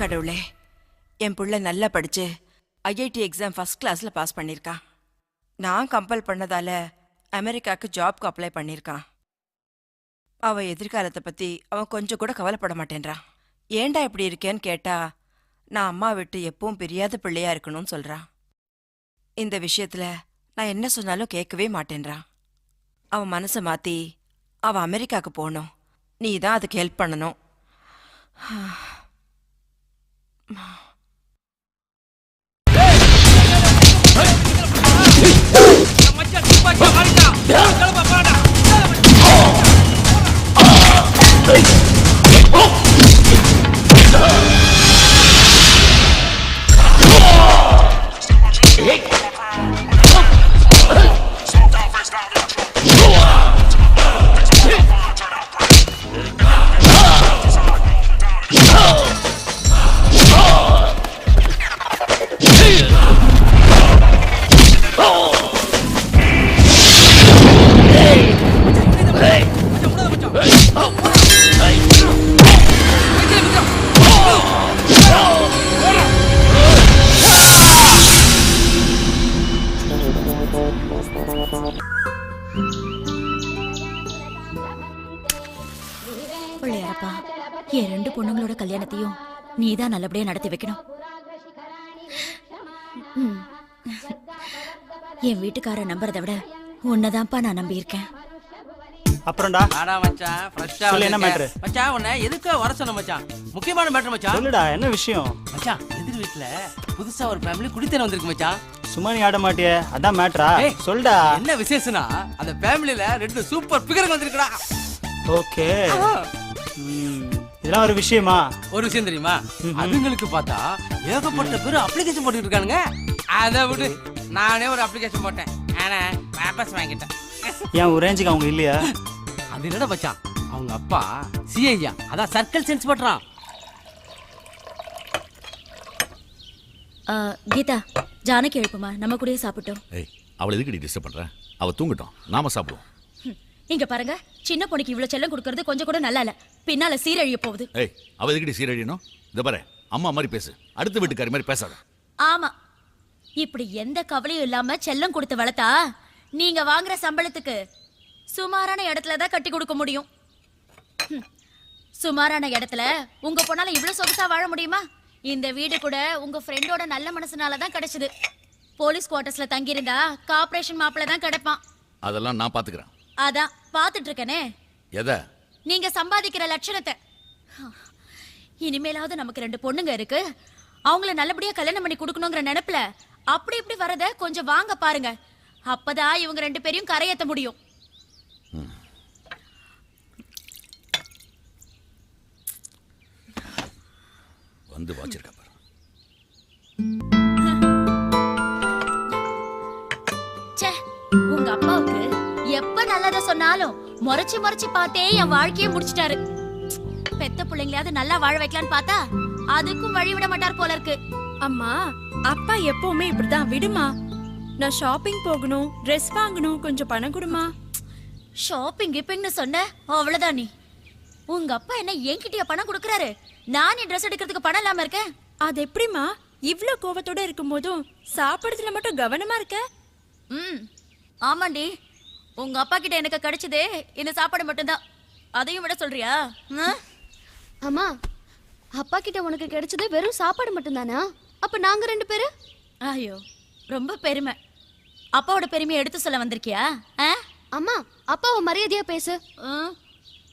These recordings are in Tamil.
கடவுளே, என் புள்ள நல்லா படிச்சு ஐஐடி எக்ஸாம் ஃபர்ஸ்ட் கிளாஸ்ல பாஸ் பண்ணியிருக்கான். நான் கம்பல் பண்ணதால அமெரிக்காவுக்கு ஜாப்க்கு அப்ளை பண்ணியிருக்கான். அவன் எதிர்காலத்தை பத்தி அவன் கொஞ்சம் கூட கவலைப்பட மாட்டேன்றான். ஏண்டா இப்படி இருக்கேன்னு கேட்டா நான் அம்மா விட்டு எப்பவும் பிரியாத பிள்ளையா இருக்கணும்னு சொல்றான். இந்த விஷயத்துல நான் என்ன சொன்னாலும் கேட்கவே மாட்டேன்றான். அவன் மனசை மாத்தி அவன் அமெரிக்காவுக்கு போகணும். நீ தான் அதுக்கு ஹெல்ப் பண்ணணும். பிள்ளையாரப்பா, என் ரெண்டு பொண்ணுங்களோட கல்யாணத்தையும் நீதான் நல்லபடியா நடத்தி வைக்கணும். என் வீட்டுக்கார நம்புறதை விட உன்னதான்ப்பா நான் நம்பி இருக்கேன். அப்புறம்டா ஆடா மச்சான், ஃப்ரெஷ்ஷா சொல்லு, என்ன மேட்டர் மச்சான்? உன்னை எதுக்கு வர சொன்ன மச்சான்? முக்கியமான மேட்டர் மச்சான். சொல்லுடா, என்ன விஷயம் மச்சான், எதிர் வீட்ல புதுசா ஒரு ஃபேமிலி குடித்தன வந்திருக்கு மச்சான். சும்மா நீ ஆட மாட்டியே, அதான் மேட்டரா? சொல்டா. என்ன விசேஷனா, அந்த ஃபேமிலில ரெண்டு சூப்பர் பிகர் வந்திருக்குடா. ஓகே, இதெல்லாம் ஒரு விஷயமா? ஒரு விஷயம் தெரியுமா? அதுங்களுக்கு பார்த்தா ஏகப்பட்ட பேர் அப்ளிகேஷன் போட்டுட்டு இருக்கானுங்க. அதை விடு, நானே ஒரு அப்ளிகேஷன் போட்டேன். ஆனா வாபஸ் வாங்கிட்டேன். ஏன் ஒரு ரேஞ்சுக்கு அவங்க இல்லையா? அது என்னடா மச்சான், அவங்க அப்பா சிஐயா, அதான் சர்க்கிள் சென்ஸ் பண்றான். கீதா, ஜானகி எழுப்புமா, நம்ம கூடயே சாப்பிட்டோம். ஏய், அவளை எதுக்கு டிஸ்டர்ப் பண்ற? அவ தூங்கட்டும், நாம சாப்பிடுவோம். இங்க பாருங்க, சின்ன பொண்ணுக்கு இவ்வளவு செல்லம் கொடுக்கறது கொஞ்சம் கூட நல்லா இல்ல. பின்னால சீரழிய போகுது. ஏய், அவ எதுக்கு சீரழியணும்? இத பாரு, அம்மா மாதிரி பேசு, அடுத்த வீட்டுக்காரி மாதிரி பேசாத. ஆமா, இப்படி எந்த கவலையும் இல்லாம செல்லம் கொடுத்து வளர்த்தா நீங்க வாங்குற சம்பளத்துக்கு சுமாரான இடத்துல தான் கட்டி கொடுக்க முடியும். சுமாரான இடத்துல உங்க பொண்ணால இவ்வளவு சொகுசா வாழ முடியுமா? இந்த வீடு கூட உங்க ஃப்ரெண்டோட நல்ல மனசுனால தான் கிடைச்சது. போலீஸ் குவார்டர்ஸ்ல தங்கி இருந்தா கார்ப்பரேஷன் மாப்பிள்ள தான் கிடைப்பான். அதெல்லாம் நான் பாத்துக்கிறேன். அதான் பாத்துட்டு இருக்கனே. எதை? நீங்க சம்பாதிக்கிற லட்சணத்தை. இனிமேலாவது நமக்கு 2 பொண்ணுங்க இருக்கு, அவங்கள நல்லபடியா கல்யாணம் பண்ணி கொடுக்கணுங்கிற நினைப்புல அப்படி இப்படி வரத கொஞ்சம் வாங்க பாருங்க. அப்பதான் இவங்க 2 பேரையும் கரையேத்த முடியும். வந்து வாச்சிருக்க பாரு. ச்சே, உங்க அப்பாவுக்கு எப்ப நல்லத சொன்னாலும் முறைச்சு முறைச்சு பார்த்தே என் வாழ்க்கையை முடிச்சிட்டாரு. பெத்த பிள்ளைங்களாவது நல்லா வாழ வைக்கலான்னு பார்த்தா அதுக்கும் வழி விட மாட்டார் போல இருக்கு. அம்மா, அப்பா எப்பவுமே இப்படிதான், விடுமா. நான் ஷாப்பிங் போகணும், ட்ரெஸ் வாங்கணும், கொஞ்சம் பணம் கொடுமா. ஷாப்பிங் கிப்பிங்னு சொன்ன அவ்வளவுதான். நீ உங்க அப்பா என்ன என்கிட்டயா பணம் கொடுக்கறாரு? நான் ட்ரெஸ் எடுக்கிறதுக்கு பணம் இல்லாம இருக்கேன். அது எப்படிமா இவ்ளோ கோவத்தோட இருக்கும்போதும் சாப்பிடுறதுல மட்டும் கவனமா இருக்க? ஆமாண்டி, உங்க அப்பா கிட்ட எனக்கு கிடைச்சதே இந்த சாப்பாடு மட்டும்தான். அதையும் விட சொல்றியா? அம்மா, அப்பா கிட்ட உனக்கு கிடைச்சது வெறும் சாப்பாடு மட்டும்தானா? அப்ப நாங்க 2 பேரு? ஐயோ, ரொம்ப பெருமை. அப்பாவோட பெருமையை எடுத்து சொல்ல வந்திருக்கியா? அம்மா, அப்பாவை மரியாதையா பேசு.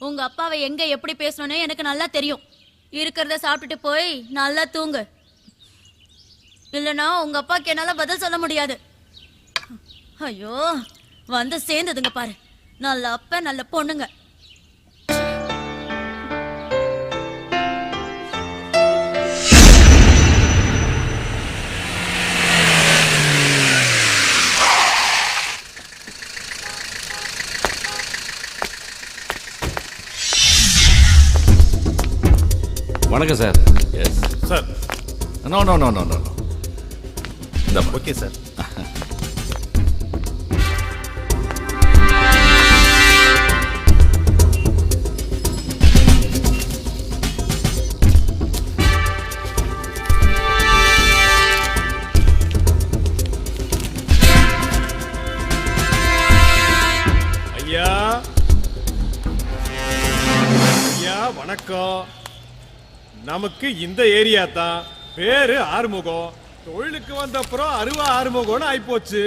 உங்க அப்பாவை எங்க எப்படி பேசணும்னு எனக்கு நல்லா தெரியும். இருக்கிறத சாப்பிட்டுட்டு போய் நல்லா தூங்கு. இல்லைன்னா உங்க அப்பாக்கு என்னால பதில் சொல்ல முடியாது. ஐயோ, வந்து சேர்ந்ததுங்க பாரு, நல்ல அப்ப நல்ல பொண்ணுங்க. வணக்கம் sir. Yes sir. No no no no no. Okay sir. ஐயா ஐயா வணக்கம். நமக்கு இந்த ஏரியா தான். பேரு ஆறுமுகம். தொழிலுக்கு வந்த அப்புறம் அருவா ஆறுமுகம்னு ஆயிப்போச்சு.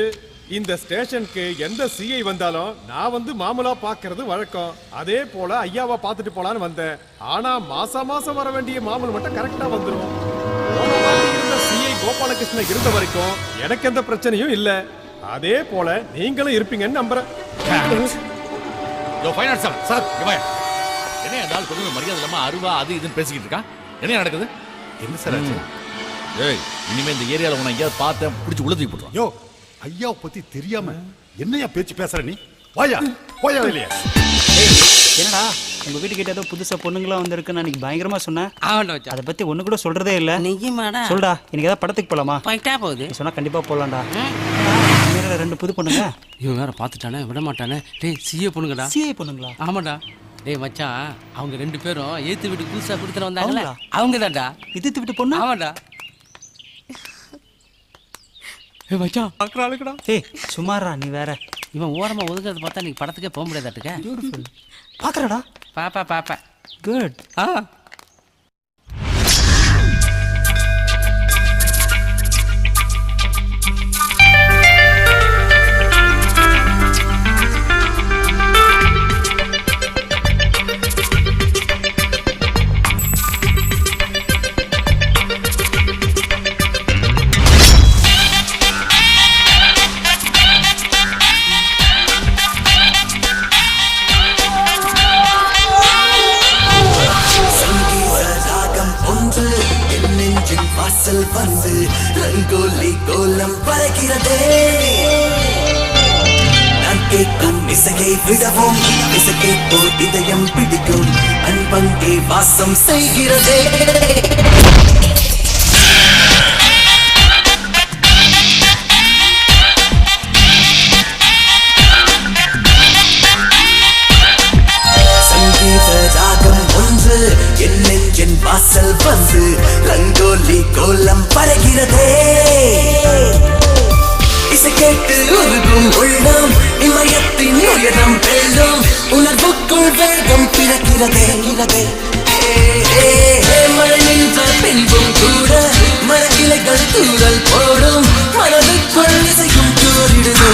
இந்த ஸ்டேஷனுக்கு எந்த சிஐ வந்தாலும் நான் வந்து மாமூலா பாக்குறது வழக்கம். அதே போல ஐயாவை பார்த்துட்டு போலான்னு வந்தேன். ஆனா மாசம் மாசம் வர வேண்டிய மாமூல் மட்டும் கரெக்டா வந்துடும். சிஐ கோபாலகிருஷ்ணன் இருந்த வரைக்கும் எனக்கு எந்த பிரச்சனையும் இல்ல. அதே போல நீங்களும் இருப்பீங்கன்னு நம்புறேன். சார், என்ன ஏதாவது கொஞ்சம் மரியாதை இல்லாம அருவா அது இதுன்னு பேசிக்கிட்டு இருக்கான். என்ன நடக்குது? என்ன சார் ஆச்சு? ஏய், இனிமே இந்த ஏரியால உன்னை எங்கேயாவது பார்த்தேன் பிடிச்சி உள்ள தூக்கி போட்டுருவான். யோ, ஐயாவை பத்தி தெரியாம என்னையா பேச்சு பேசுற நீ? வாயா போயா இல்லையா? என்னடா உங்க வீட்டுக்கிட்ட ஏதோ புதுசா பொண்ணுங்களாம் வந்திருக்குன்னு அன்னைக்கு பயங்கரமா சொன்னேன். ஆமாண்டா, அதை பத்தி ஒண்ணு கூட சொல்றதே இல்ல. நிஜமாடா? சொல்டா, இன்னைக்கு ஏதாவது படத்துக்கு போலாமா? போயிட்டா போகுது. நீ சொன்னா கண்டிப்பா போலாம்டா. நேரா 2 புது பொண்ணுங்க. இவன் வேற பார்த்துட்டானே, விட மாட்டானே. டேய், சிஏ பொண்ணுங்கடா. சிஐ பொண்ணுங்களா? ஆமாடா. டேய் மச்சான், அவங்க 2 பேரும் ஏத்து வீட்டு புதுசா கொடுத்துட்டு வந்தாங்கல்ல, அவங்க தான்டா. இது விட்டு பொண்ணு? ஆமாடா. ஏய் மச்சான், பார்க்கறாளுக்குடா. ஏய் சுமாரா, நீ வேற. இவன் ஓரமா ஒதுங்கிறத பார்த்தா நீ படத்துக்கே போக முடியாதாட்டுக்க. பியூட்டிஃபுல். பாக்குறடா? பாப்பா. குட். வந்து ரங்கோலி கோலம் பறக்கிறதே. நான் கேட்கும் இசையை விடவும் இசையை போல் இதயம் பிடிக்கும் அன்பங்கே வாசம் செய்கிறதே. என் நெஞ்சின் வாசல் வந்து ரங்கோலி கோலம் பறக்கிறதே. இசை கேட்டு உருகும் உள்ளம் இமயத்தின் உயரம் வெல்லும் உணர்வுக்குள் வேகம் பிறக்கிறதே. மழை நின்ற பின்பும் கூட மரக்கிளைகள் தூரல் போடும் மனதுக்குள் இசையும் கூறிடுது.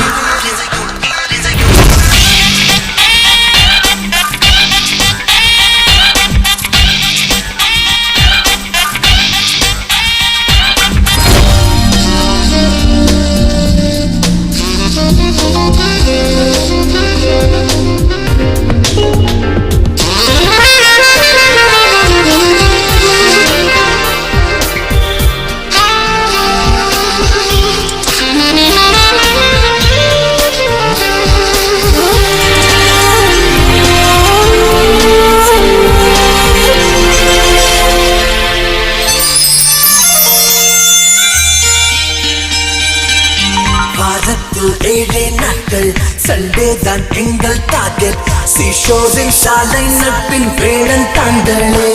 target. Seashores in சாலை நட்பின் வேடன் தாண்டலே.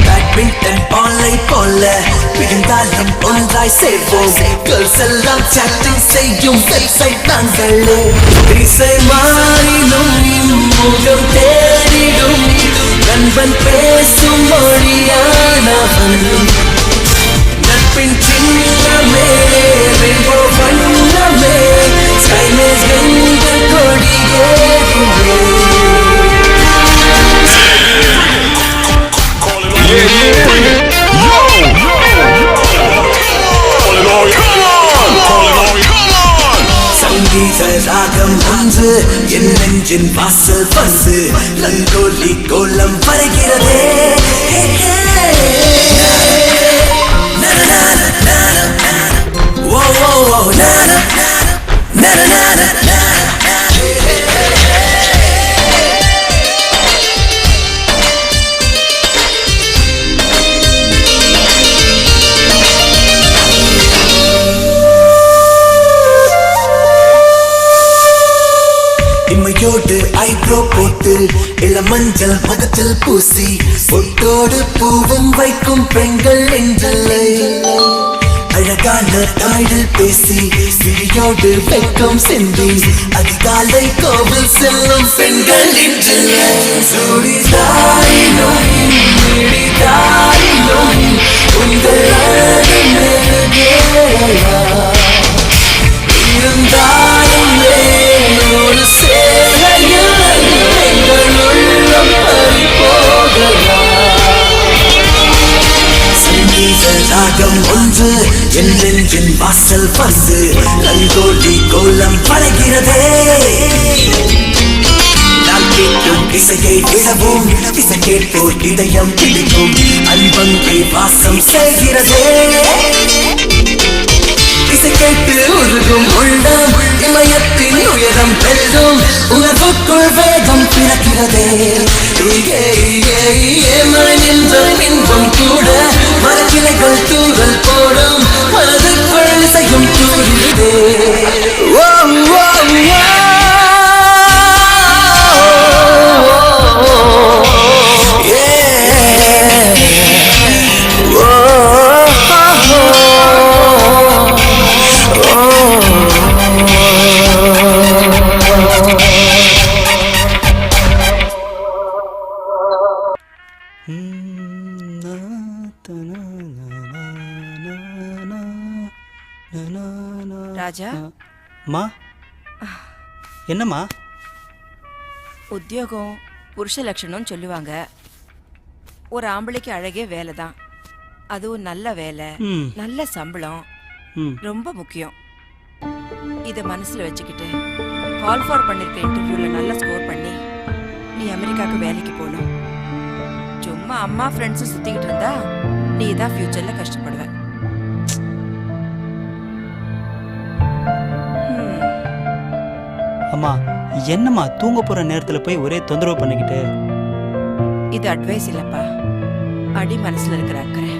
பேட்மிண்டன் பாலை போல விழுந்தாலும் ஒன்றாய் சேர்வோம். கேர்ள்ஸ் எல்லாம் சாட்டிங் செய்யும் வெப்சைட் நாங்களே. திசை மாறினும் முகம் தேடிடும் நண்பன் பேசும் மொழியானவன். நட்பின் சின்னமே ரெயின்போ வண்ணமே ஸ்கைலேஸ் வெந்த கொடியேறுமே. சங்கீத ராகம் ஒன்று என் நெஞ்சின் வாசல் வந்து ரங்கோலி கோலம் வரைகிறதே. இமையோடு ஐப்ரோ போட்டு இளமஞ்சள் முகத்தில் பூசி பொட்டோடு பூவும் வைக்கும் பெண்கள் என்றில்லை. அழகான தாய்கள் பேசி விழியோடு வெக்கம் சென்றி அதிகாலை கோவில் செல்லும் பெண்கள் என்றில்லை. சுடிதாரிலும் மிடிதாரிலும் உங்கள் இருந்தாலும் ஒரு சேவையில் எங்கள் உள்ளம் பறிபோகலாம். சங்கீத ராகம் ஒன்று என் நெஞ்சின் வாசல் வந்து ரங்கோலி கோலம் வளைகிறதே. நான் கேட்கும் இசையை விடவும் இசை கேட்போர் இதயம் பிடிக்கும் அன்பங்கே வாசம் செய்கிறதே. இசை கேட்டு உருகும் உள்ளம் இமயத்தின் உயரம் பெறும் உணர்வுக்குள் வேகம் பிறக்கிறதே. இன்பம் கூட மரக்கிளைகள் தூரல் போடும் மனதுக்குள் இசையும் தூரிடுதே. ராஜா, மா என்னம்மா? உத்தியோகம் புருஷ லட்சணம்னு சொல்லுவாங்க. ஒரு ஆம்பளைக்கு அழகே வேலை தான். அதுவும் நல்ல வேலை, நல்ல சம்பளம் ரொம்ப முக்கியம். இத மனசுல வச்சுக்கிட்டு கால் ஃபார் பண்ணிருக்க இன்டர்வியூல நல்லா ஸ்கோர் பண்ணி நீ அமெரிக்காவுக்கு வேலைக்கு போகணும். சும்மா அம்மா ஃப்ரெண்ட்ஸும் சுத்திக்கிட்டு இருந்தா நீ தான் ஃபியூச்சர்ல கஷ்டப்படுவ. அம்மா என்னம்மா தூங்க போற நேரத்துல போய் ஒரே தொந்தரவு பண்ணிக்கிட்டு? இது அட்வைஸ் இல்லப்பா, அடி மனசுல இருக்கிற அக்கறை.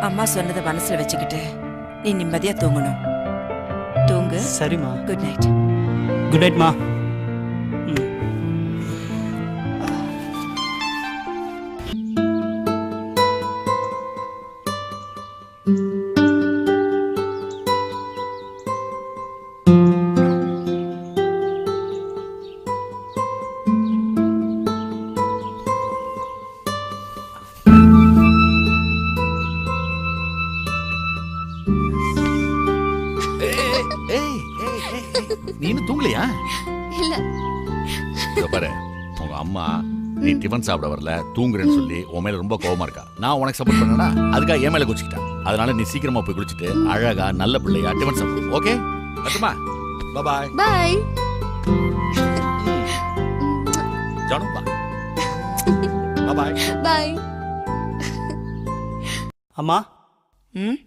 அம்மா சொன்னதை மனசுல வச்சுக்கிட்டு நீ நிம்மதியா தூங்கணும். தூங்கு. சரிம்மா. Good night. குட் நைட் மா. நீ இன்னும் தூங்கலையா? இல்ல. பாரு, உங்க அம்மா நீ டிஃபன் சாப்பிட வரல தூங்குறேன்னு சொல்லி உன் மேல ரொம்ப கோவமா இருக்கா. நான் உனக்கு சப்போர்ட் பண்ணனா அதுக்காக என் மேல குச்சிக்கிட்டேன். அதனால நீ சீக்கிரமா போய் குளிச்சுட்டு அழகா நல்ல பிள்ளையா டிஃபன் சாப்பிடு. ஓகே அத்துமா, பாய் பாய். ஜானு பா, பாய் பாய். அம்மா, ம்,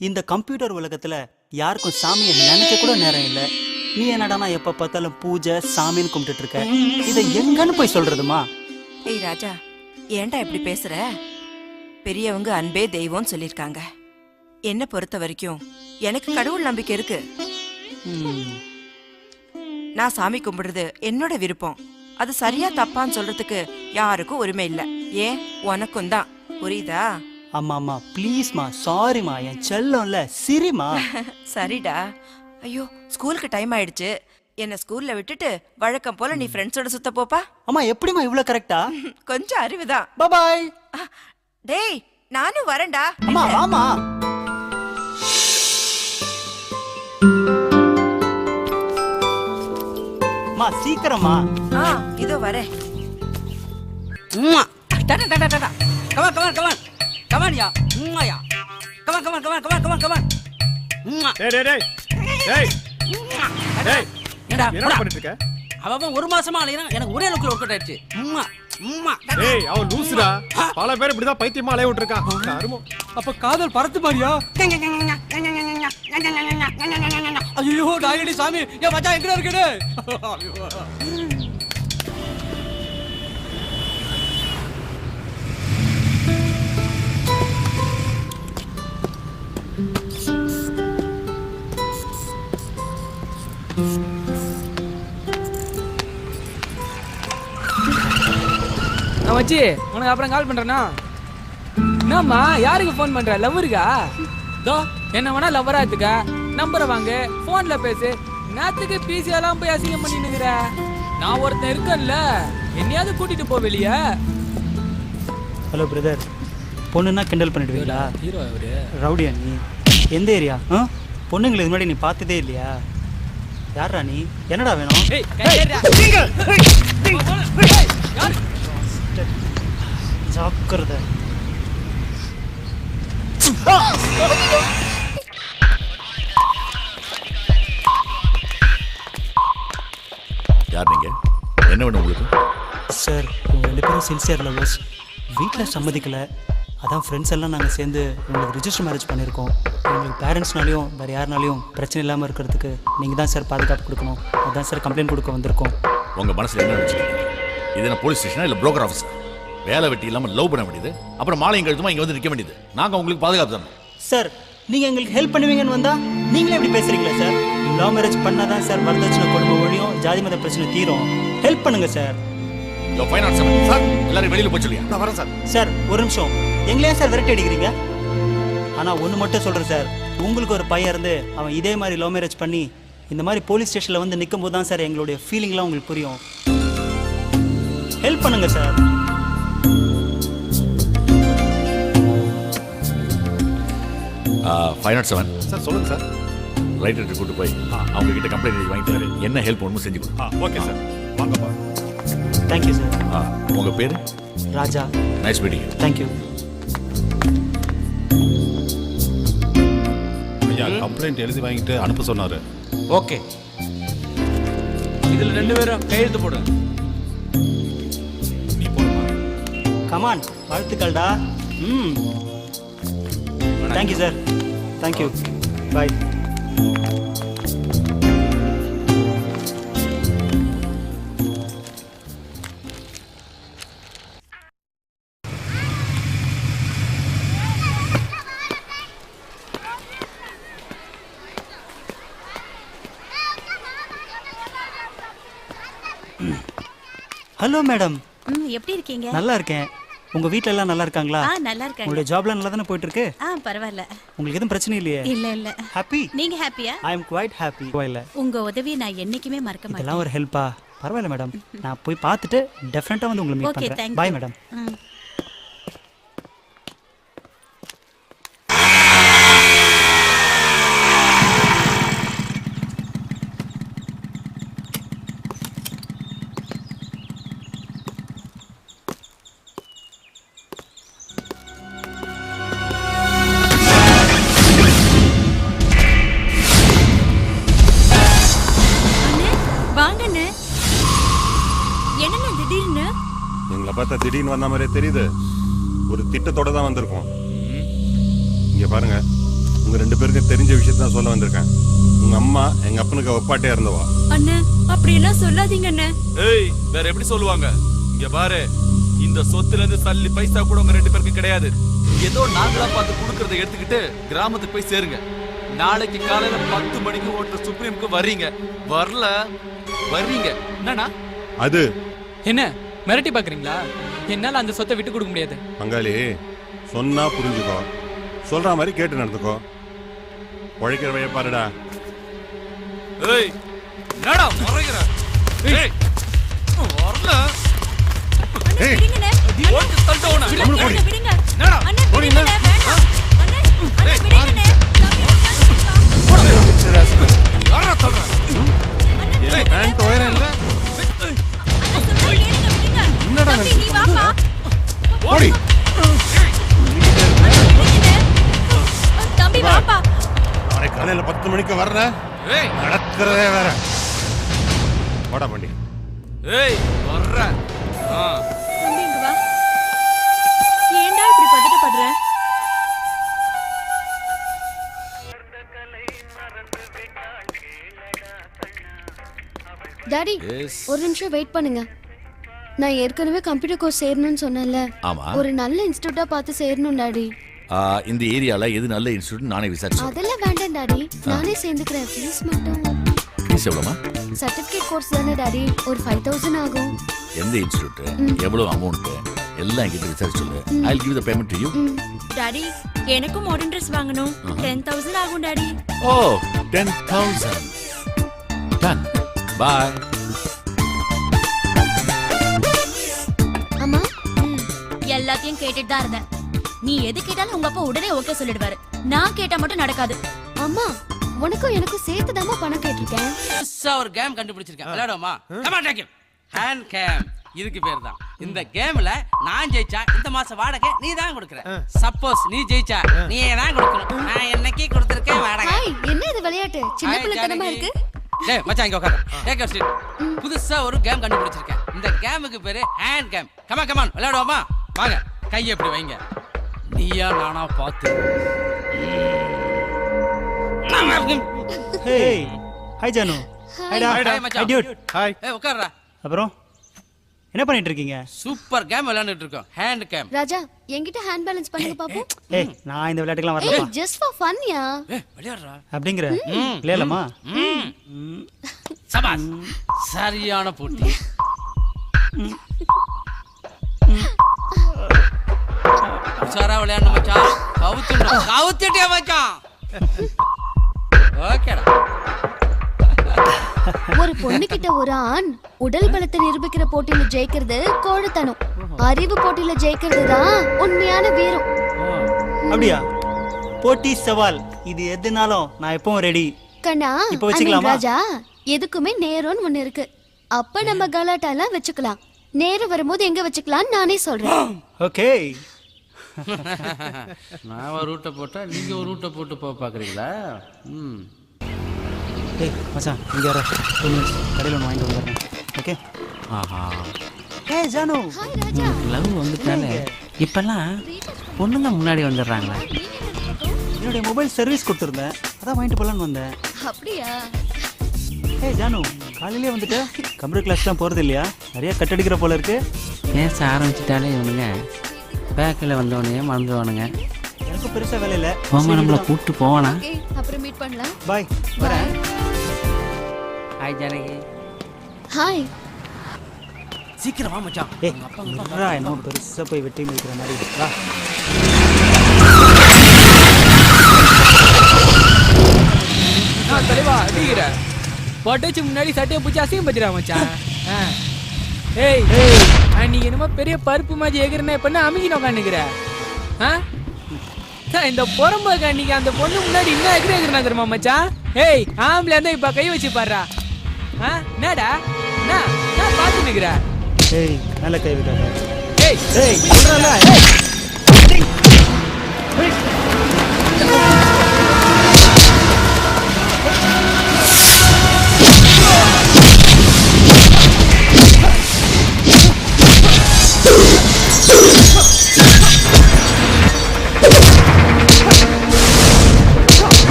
இந்த கம்ப்யூட்டர் உலகத்துல யாருக்கும் சாமியை நினைக்க கூட நேரம் இல்லை. நீ என்னடானா எப்ப பார்த்தாலும் பூஜை சாமின்னு கும்பிட்டு இருக்க. இதை எங்கன்னு போய் சொல்றதுமா? ஏய் ராஜா, ஏன்டா இப்படி பேசுற? பெரியவங்க அன்பே தெய்வம்னு சொல்லியிருக்காங்க. என்ன பொறுத்த வரைக்கும் எனக்கு கடவுள் நம்பிக்கை இருக்கு. நான் சாமி கும்பிடுறது என்னோட விருப்பம். அது சரியா தப்பான்னு சொல்றதுக்கு யாருக்கும் உரிமை இல்ல. ஏன் உனக்கும் தான், புரியுதா? அம்மா ப்ளீஸ்மா, சாரிம்மா, என் செல்லம்ல சிரிமா. சரிடா. ஐயோ ஸ்கூலுக்கு டைம் ஆயிடுச்சு. என்ன ஸ்கூல்ல விட்டுட்டு வழக்கம் போல நீ ஃப்ரெண்ட்ஸோட சுத்த போப்பா. அம்மா எப்படிமா இவ்ளோ கரெக்டா? கொஞ்சம் அறிவுதான். பாய். டேய் நானும் வரேன்டா. அம்மா வாமா. மா சீக்கிரமா. இதோ வரேன். என்ன பண்ணிட்டு இருக்க? அவன் ஒரு மாசமா அலையறான், எனக்கு ஒரே அளவுக்கு ஒர்க் அவுட் ஆயிடுச்சு. ஏய் அவன் லூசுடா. பல பேர் இப்படிதான் பைத்தியமா அலைய விட்டுருக்கான். கருமம். அப்ப காதல் பறத்து மாரியா? ஐயோ டாயடி சாமி, என் மச்சான் எங்க இருக்கடே? நான் வச்சு உனக்கு அப்புறம் கால் பண்றேன்னா. என்னம்மா யாருக்கு ஃபோன் பண்ற? லவ்வருக்கா? தோ என்ன வேணா லவ்வரா எடுத்துக்க. நம்பரை வாங்கு, போன்ல பேசு. நேத்துக்கு பிசி எல்லாம் போய் அசிங்கம் பண்ணினுங்கிற. நான் ஒருத்தன் இருக்கேன்ல, என்னையாவது கூட்டிட்டு போ வெளியே. ஹலோ பிரதர், பொண்ணுன்னா கிண்டல் பண்ணிடுவீங்களா? ஹீரோ அவரு. ரவுடியா நீ? எந்த ஏரியா? பொண்ணுங்களை இது முன்னாடி நீ பார்த்ததே இல்லையா? யாரா நீ? என்னடா வேணும்? ஜாக்கிரதை. யார் நீங்க? என்ன வேணும் உங்களுக்கு? சார், உங்கள் 2 பேரும் சின்சியர் லவ்வர்ஸ். வீட்டில் சம்மதிக்கலை. அதான் ஃப்ரெண்ட்ஸ் எல்லாம் நாங்கள் சேர்ந்து உங்களுக்கு ரிஜிஸ்டர் மேரேஜ் பண்ணியிருக்கோம். எங்களுக்கு பேரண்ட்ஸ்னாலையும் வேறு யாருனாலையும் பிரச்சனை இல்லாமல் இருக்கிறதுக்கு நீங்கள் தான் சார் பாதுகாப்பு கொடுக்கணும். அதான் சார் கம்ப்ளைண்ட் கொடுக்க வந்திருக்கோம். உங்கள் மனசில் என்ன நினச்சிக்கிறீங்க? இது என்ன போலீஸ் ஸ்டேஷனா இல்லை புரோக்கர் ஆஃபீஸா? வேலை வெட்டி இல்லாமல் லவ் பண்ண வேண்டியது, அப்புறம் மாலையும் கழுத்துமா இங்கே வந்து நிற்க வேண்டியது. நாங்கள் உங்களுக்கு பாதுகாப்பு தரணும். சார், நீங்கள் எங்களுக்கு ஹெல்ப் பண்ணுவீங்கன்னு வந்தால் நீங்களே எப்படி பேசுகிறீங்களா சார்? லவ் மேரேஜ் பண்ணால் தான் சார் வரதட்சணை கொடுமை ஒழியும், ஜாதி மத பிரச்சனை தீரும். ஹெல்ப் பண்ணுங்கள் சார். சார் எல்லாரும் வெளியில் போய் சொல்லியா? நான் வரேன் சார். சார் ஒரு நிமிஷம், எங்களையா சார் விரட்டி அடிக்கிறீங்க? ஆனால் ஒன்று மட்டும் சொல்கிறேன் சார், உங்களுக்கு ஒரு பையன் இருந்து அவன் இதே மாதிரி லவ் மேரேஜ் பண்ணி இந்த மாதிரி போலீஸ் ஸ்டேஷனில் வந்து நிற்கும் போது தான் சார் எங்களுடைய ஃபீலிங்லாம் உங்களுக்கு புரியும். ஹெல்ப் பண்ணுங்கள் சார். சார் சொல்லுங்கள் சார். ரைட்டர்கிட்ட கூட்டு போய் அவங்க கிட்ட கம்ப்ளைண்ட் எழுதி வாங்கிட்டு என்ன ஹெல்ப் ஒன்றும் செஞ்சு கொடுங்க. ஓகே சார், வாங்கப்பா. Thank you sir. உங்கள் பேர்? Raja. Nice meeting you. Thank you. ஐயா கம்ப்ளைண்ட் எழுதி வாங்கிட்டு அனுப்ப சொன்னாரு. ஓகே, இதுல 2 பேரும் கையெழுத்து போடுங்க. நீ போடுமா? கமான், வாழ்த்துக்கள்டா. Thank you sir. Thank you. Bye. Hello madam. எப்படி இருக்கீங்க? நல்லா இருக்கேன். உங்க வீட்ல எல்லாம் நல்லா இருக்காங்களா? நல்லா இருக்காங்க. உங்களுடைய ஜாப்லாம் நல்லா தானே போயிட்டு இருக்கு? பரவாயில்ல. உங்களுக்கு எதுவும் பிரச்சனை இல்லையே? இல்ல. ஹாப்பி? நீங்க ஹாப்பியா? ஐ அம் குவைட் ஹாப்பி. இல்ல, உங்க உதவியை நான் என்னைக்குமே மறக்க மாட்டேன். இதெல்லாம் ஒரு ஹெல்ப்பா? பரவாயில்ல மேடம், நான் போய் பார்த்துட்டு டெஃபினட்டா வந்து உங்களை மீட் ஓகே, பண்றேன். Thank bye you. மேடம். வாங்கண்ணே. என்னண்ணே திடீர்னு? எங்களை பார்த்தா திடீர்னு வந்த மாதிரியே தெரியுது. ஒரு திட்டத்தோட தான் வந்திருக்கோம். இங்க பாருங்க, உங்க 2 பேருக்கு தெரிஞ்ச விஷயத்தான் சொல்ல வந்திருக்கேன். உங்க அம்மா எங்க அப்பனுக்கு ஒப்பாட்டியா இருந்தவா. அண்ணே அப்படி எல்லாம் சொல்லாதீங்க அண்ணே. ஏய், வேற எப்படி சொல்லுவாங்க? இங்க பாரு, இந்த சொத்துல இருந்து சல்லி பைசா கூட உங்க 2 பேருக்கு கிடையாது. ஏதோ நாங்களா பார்த்து கொடுக்கறத எடுத்துக்கிட்டு கிராமத்துக்கு போய் சேருங்க. நாளைக்கு காலையில 10 மணிக்கு ஓட்டுற சுப்ரீம்க்கு வர்றீங்க. வரல வர்றீங்க. என்னண்ணா? அது என்ன மிரட்டி பாக்குறீங்களா? என்னால அந்த சொத்தை விட்டு கொடுக்க முடியாது. பங்காளி சொன்னா புரிஞ்சுக்கோ, சொல்ற மாதிரி கேட்டு நடந்துக்கோ. உழைக்கிற வழியை பாருடா. ஏய், என்னடா முறைகிற? ஏய், வரல. ஏய், ஓட்டு தள்ளிட்டு ஓடு. கம்முனு போடி. என்னடா? போடி இல்ல. யாரா சொல்ற? ஏய், பேண்ட் ஒயரம் இல்ல. என்னடா போடி. தம்பி வாப்பா. நாளை காலையில 10 மணிக்கு வர்ற. ஏய், நடக்கிறதே வேற. போடா பண்டி. ஏய், வர்ற. தம்பி இங்க வா. ஏன்டா இப்படி பதட்டப்படுற? டாடி ஒரு நிமிஷம் வெயிட் பண்ணுங்க. நான் ஏற்கனவே கம்ப்யூட்டர் கோர்ஸ் சேரணும்னு சொன்னேன்ல, ஆமா. ஒரு நல்ல இன்ஸ்டிடியூட்டா பார்த்து சேரணும் டாடி. இந்த ஏரியால எது நல்ல இன்ஸ்டியூட் நானே விசாரிச்சேன். அதெல்லாம் வேண்டாம் டாடி, நானே சேர்ந்துக்கிறேன். ஃபீஸ் மட்டும். ஃபீஸ் எவ்வளவுமா? சர்டிபிகேட் கோர்ஸ் தானே டாடி, ஒரு 5000 ஆகும். எந்த இன்ஸ்டியூட், எவ்வளவு அமௌண்ட் எல்லாம் என்கிட்ட விசாரிச்சு சொல்லு. I'll give the payment to you. Daddy எனக்கும் மாடர்ன் Dress வாங்கணும். 10000 ஆகும் டாடி. Oh, 10,000. Done. Bye. அம்மா எல்லாத்தையும் கேட்டுட்டு தான் இருந்தேன். நீ எது கேட்டாலும் உங்க அப்பா உடனே ஓகே சொல்லிடுவாரு. நான் கேட்டா மட்டும் நடக்காது. அம்மா உனக்கும் எனக்கும் சேர்த்துதாம்மா பணம் கேட்டிருக்கேன். புதுசா ஒரு கேம் கண்டுபிடிச்சிருக்கேன். விளையாடுவோமா? Come on, take it. Hand game. இதுக்கு பேர் தான். இந்த கேம்ல நான் ஜெயிச்சா இந்த மாச வாடகை நீ தான் கொடுக்கற. சப்போஸ் நீ ஜெயிச்சா நீ தான் கொடுக்கணும். நான் என்னைக்கு கொடுத்திருக்கேன் வாடகை. ஹாய், என்ன இது விளையாட்டு? சின்ன பிள்ளைத்தனமா இருக்கு. டேய் மச்சான் இங்க உட்காரு. Take your seat. புதுசா ஒரு கேம் கண்டுபிடிச்சிருக்கேன். இந்த கேமுக்கு பேரு hand game. Come on, come on, விளையாடுவோமா? வாங்க, கையை எப்படி வைங்க. நீயா நானா பாத்து. Hey hi Janu. ஹாய்டா. Hi, மச்சான். Hi dude. ஹாய். ஏய் உட்காருடா. அப்புறம் என்ன பண்ணிட்டு இருக்கீங்க? சூப்பர் கேம் விளையாண்டுட்டு இருக்கோம். Hand game. ராஜா என்கிட்ட ஹேண்ட் பேலன்ஸ் பண்ணுங்க பாப்போம். ஏய் நான் இந்த விளையாட்டுக்கெல்லாம் ஏய் வரலப்பா. Just for fun yeah. ஏய் விளையாடுறா. அப்படிங்கிற விளையாடலாமா? சபாஸ். சரியான போட்டி. உஷாரா விளையாடணும் மச்சான். கவுத்துட்டியா மச்சான்? ஓகேடா. ஒரு பொண்ணு கிட்ட ஒரு ஆண் உடல் பலத்தை நிரூபிக்கிற போட்டியில ஜெயிக்கிறது கோழைத்தனம். அறிவு போட்டியில ஜெயிக்கிறது தான் உண்மையான வீரம். அப்படியா? போட்டி சவால் இது எதுனாலும் நான் எப்பவும் ரெடி. கண்ணா இப்ப வச்சுக்கலாமா? ராஜா எதுக்குமே நேரம்னு ஒண்ணு இருக்கு. அப்ப நம்ம கலாட்டாலாம் வச்சுக்கலாம். நேரம் வரும்போது எங்க வச்சுக்கலாம் நானே சொல்றேன். ஓகே. நான் ஒரு ரூட்டை போட்டா நீங்க ஒரு ரூட்டை போட்டு போக பாக்குறீங்களா? ஏய் மச்சான் இங்க வர 2 minutes கடையில் ஒன்று வாங்கிட்டு வந்துடுறேன். ஓகே. ஆஹா. ஏய் ஜானு. ஹாய் ராஜா. லவ் வந்துட்டாலே இப்பெல்லாம் பொண்ணுங்க முன்னாடி வந்துடுறாங்களே. என்னுடைய மொபைல் சர்வீஸ் கொடுத்துருந்தேன், அதான் வாங்கிட்டு போகலான்னு வந்தேன். அப்படியா? ஏய் ஜானு காலையிலே வந்துட்டு கம்ப்யூட்டர் கிளாஸ்லாம் போகிறது இல்லையா? நிறைய கட்டடிக்கிற போல இருக்கு. பேச ஆரம்பிச்சிட்டாலே இவனுங்க பேக்கில் வந்தவனையே மறந்துடுவானுங்க. எனக்கு பெருசாக வேலை இல்லை. அவங்க நம்மளை கூப்பிட்டு போவானா? ஓகே அப்புறம் மீட் பண்ணலாம். பாய். வரேன். ஹாய் ஜானகி. ஹாய். சீக்கிரம் வா மச்சான். ஏய் என்னடா என்ன பெருசாக போய் வெட்டி முடிக்கிற மாதிரி வா. தலைவா அடிக்கிற பொட்டச்சு முன்னாடி சட்டையை பிடிச்சி அசிங்கம் பத்திரா மச்சான். ஏய் நீ என்னமோ பெரிய பருப்பு மாதிரி எகிறனே பண்ண அமைக்கின உட்காந்துக்கிற. இந்த பொறம்பக்கா நீங்க அந்த பொண்ணு முன்னாடி இன்னும் எகிறனா தெரியுமா மச்சான்? ஏய் ஆம்பளை இருந்தா இப்ப கை வச்சு பாடுறா. என்னடா நான் பார்த்து நிக்கிற. ஏய் நல்ல கை விடாத. ஏய் ஏய் சொல்றல.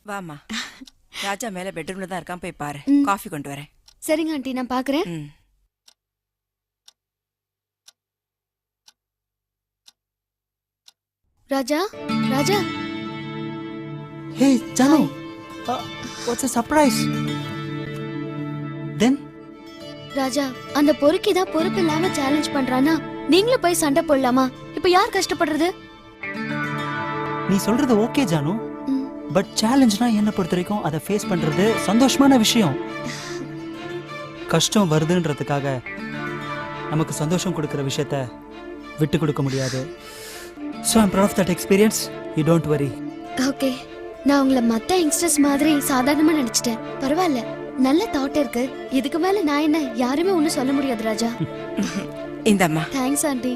வாமா. ராஜா மேல பெட்ரூம்ல தான் இருக்கான், போய் பாரு. காஃபி கொண்டு வரேன். சரிங்க ஆண்டி நான் பாக்குறேன். Raja Raja hey Janu, what's a surprise? Then Raja, அந்த பொறுக்கி தான் பொறுப்பு இல்லாம சேலஞ்ச் பண்றானா, நீங்களும் போய் சண்டை போடலாமா? இப்ப யார் கஷ்டப்படுறது? நீ சொல்றது ஓகே ஜானு, பட் சேலஞ்ச்னா என்ன பொறுத்த வரைக்கும் அதை ஃபேஸ் பண்றது சந்தோஷமான விஷயம். கஷ்டம் வருதுன்றதுக்காக நமக்கு சந்தோஷம் கொடுக்குற விஷயத்த விட்டு கொடுக்க முடியாது. So I'm proud of that experience. You don't worry. Okay, நான் உங்களை மத்த யங்ஸ்டர்ஸ் மாதிரி சாதாரணமா நினைச்சிட்டேன். பரவாயில்ல, நல்ல தாட் இருக்கு. இதுக்கு மேல நான் என்ன, யாருமே ஒன்னும் சொல்ல முடியாது ராஜா. இந்தம்மா. Thanks aunty.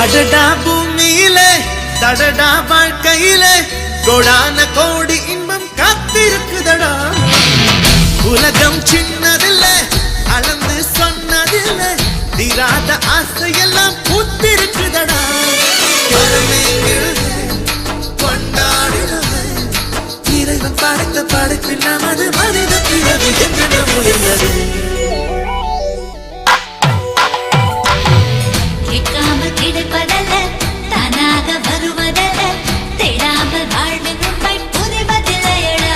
அடடா பூமியிலே தடடா வாழ்க்கையிலே கோடான கோடி இன்பம் காத்திருக்குதடா. உலகம் சின்னதில்லை, அளந்து சொன்னதில்லை, தீராத ஆசையெல்லாம் பூத்திருக்குதடா. கொண்டாடினது இறைவன் படைத்த படைப்பில் நமது மனித பிறகு என்று உயர்ந்தது. கிடைப்பதல்ல, தானாக வருவதல்ல, தேடாமல் வாழ்வின் உண்மை புரிவதில்லையடா.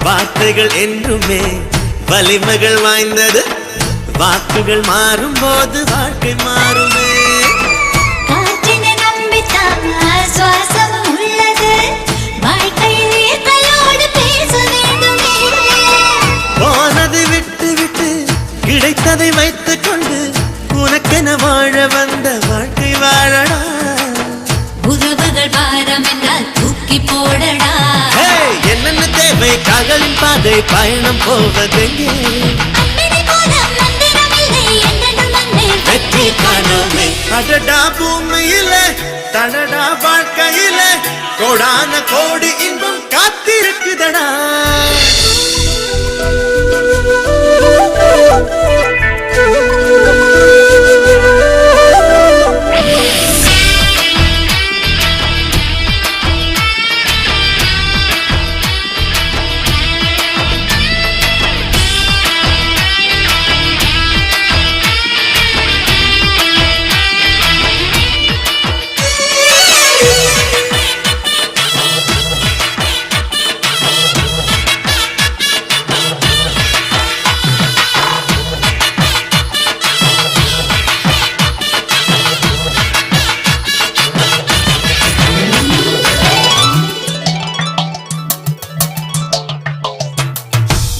வார்த்தைகள் என்றுமே வலிமைகள் வாய்ந்தது, வாக்குகள் மாறும் போது வாழ்க்கை மாறுமே. காற்றினை நம்பித்தான் சுவாசம் உள்ளது, வாழ்க்கையில் இயற்கையோடு பேச வேண்டுமே. போனதை விட்டு விட்டு கிடைத்ததை வைத்துக் கொண்டு உனக்கென வாழ வந்த வாழ்க்கை வாழடா. உறவுகள் பாரம் என்றால் தூக்கி போடடா. என்னென்ன தேவை, காதலின் பாதை பயணம் போவதெங்கே? வெற்றி காணோமே. அடடா பூமியிலே தடடா வாழ்க்கையிலே கோடான கோடி இன்பம் காத்திருக்குதடா.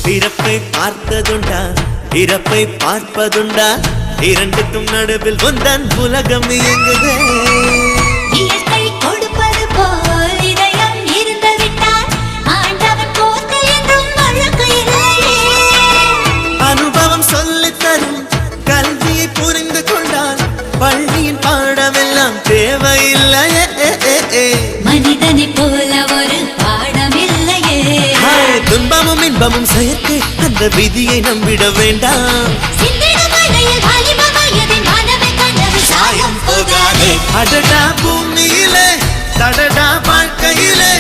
பிறப்பை பார்த்ததுண்டா, இறப்பை பார்ப்பதுண்டா, இரண்டுக்கும் நடுவில் ஒன்றான் உலகம் இயங்குதே. இயற்கை கொடுப்பது போல் இதயம் இருந்து விட்டால் ஆண்டவன் போர்த்து என்றும் வழக்கு இல்லையே. அனுபவம் சொல்லித் தரும் கல்வியை புரிந்து கொண்டால் பள்ளியின் பாடமெல்லாம் தேவையில்லையே. மனிதனை போல ஒரு பாடம் இல்லையே. துன்பமும் இன்பமும் செயற்கை, அந்த விதியை நம்பிட வேண்டாம். அடடா பூமியிலே தடடா வாழ்க்கையிலே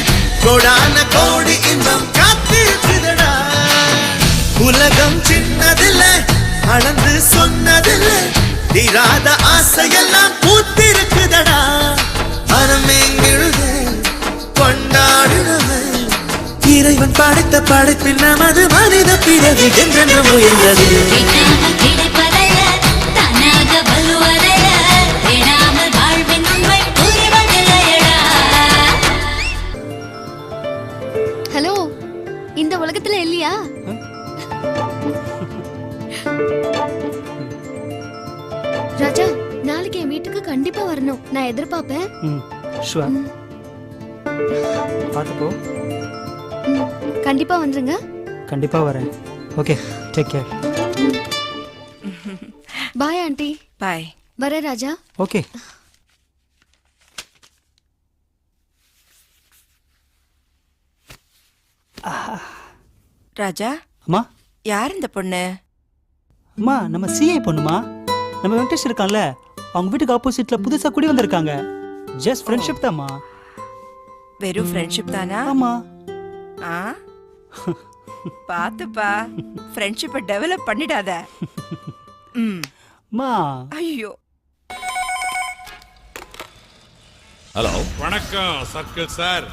கோடான கோடி இன்பம் காத்திருக்குதடா. உலகம் சின்னதில்லை, அளந்து சொன்னதில்லை, தீராத ஆசையெல்லாம் பூத்திருக்குதடா மனமேங்கிழுது கொண்டாடுனவை இறைவன் படைத்த படைப்பில் நமது மனித பிறவி என்றென்று முயன்றது ஹலோ, இந்த உலகத்துல இல்லையா? ராஜா, நாளைக்கு என் வீட்டுக்கு கண்டிப்பா வரணும். நான் எதிர்பார்ப்பேன். ஷுவர். பார்த்துப்போ. கண்டிப்பா வந்துருங்க. கண்டிப்பா வரேன். Okay, take care. Bye aunty. Bye. வரேன் ராஜா. ஓகே. ராஜா, அம்மா, யார் இந்த பொண்ணு? அம்மா, நம்ம சிஏ பொண்ணுமா. நம்ம வெங்கடேஷ் இருக்கான்ல, அவங்க வீட்டுக்கு ஆப்போசிட்ல புதுசா குடி வந்திருக்காங்க. ஜஸ்ட் ஃப்ரெண்ட்ஷிப் தான்மா. வெறும் ஃப்ரெண்ட்ஷிப் தானா? ஆமா. ஆ, பாத்துப்பா, ஃப்ரெண்ட்ஷிப்பை டெவலப் பண்ணிடாத. மா. ஐயோ. ஹலோ, வணக்கம் சர்க்கிள் சார்.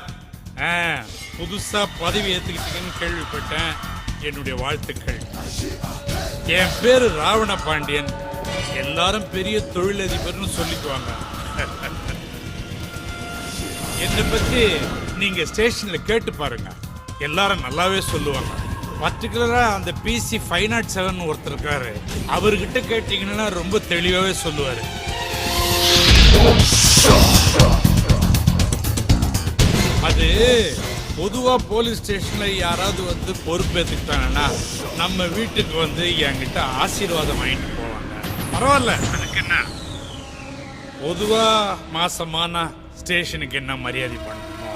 புதுசா பதவி ஏத்துக்கிட்டீங்கன்னு கேள்விப்பட்டேன். என்னுடைய வாழ்த்துக்கள். என் பேரு ராவண பாண்டியன். எல்லாரும் பெரிய தொழிலதிபர்னு சொல்லிக்குவாங்க. என்னை பத்தி நீங்க ஸ்டேஷன்ல கேட்டு பாருங்க, எல்லாரும் நல்லாவே சொல்லுவாங்க. பர்டிகுலரா அந்த PC 507 ஒருத்தர் இருக்காரு, அவர்கிட்ட கேட்டீங்கன்னா ரொம்ப தெளிவாவே சொல்லுவாரு. அது பொதுவா போலீஸ் ஸ்டேஷன்ல யாராவது வந்து பொறுப்பேற்றுக்கிட்டாங்கன்னா நம்ம வீட்டுக்கு வந்து என்கிட்ட ஆசீர்வாதம் வாங்கிட்டு போவாங்க. பரவாயில்ல, எனக்கு என்ன. பொதுவா மாசமான ஸ்டேஷனுக்கு என்ன மரியாதை பண்ணணுமோ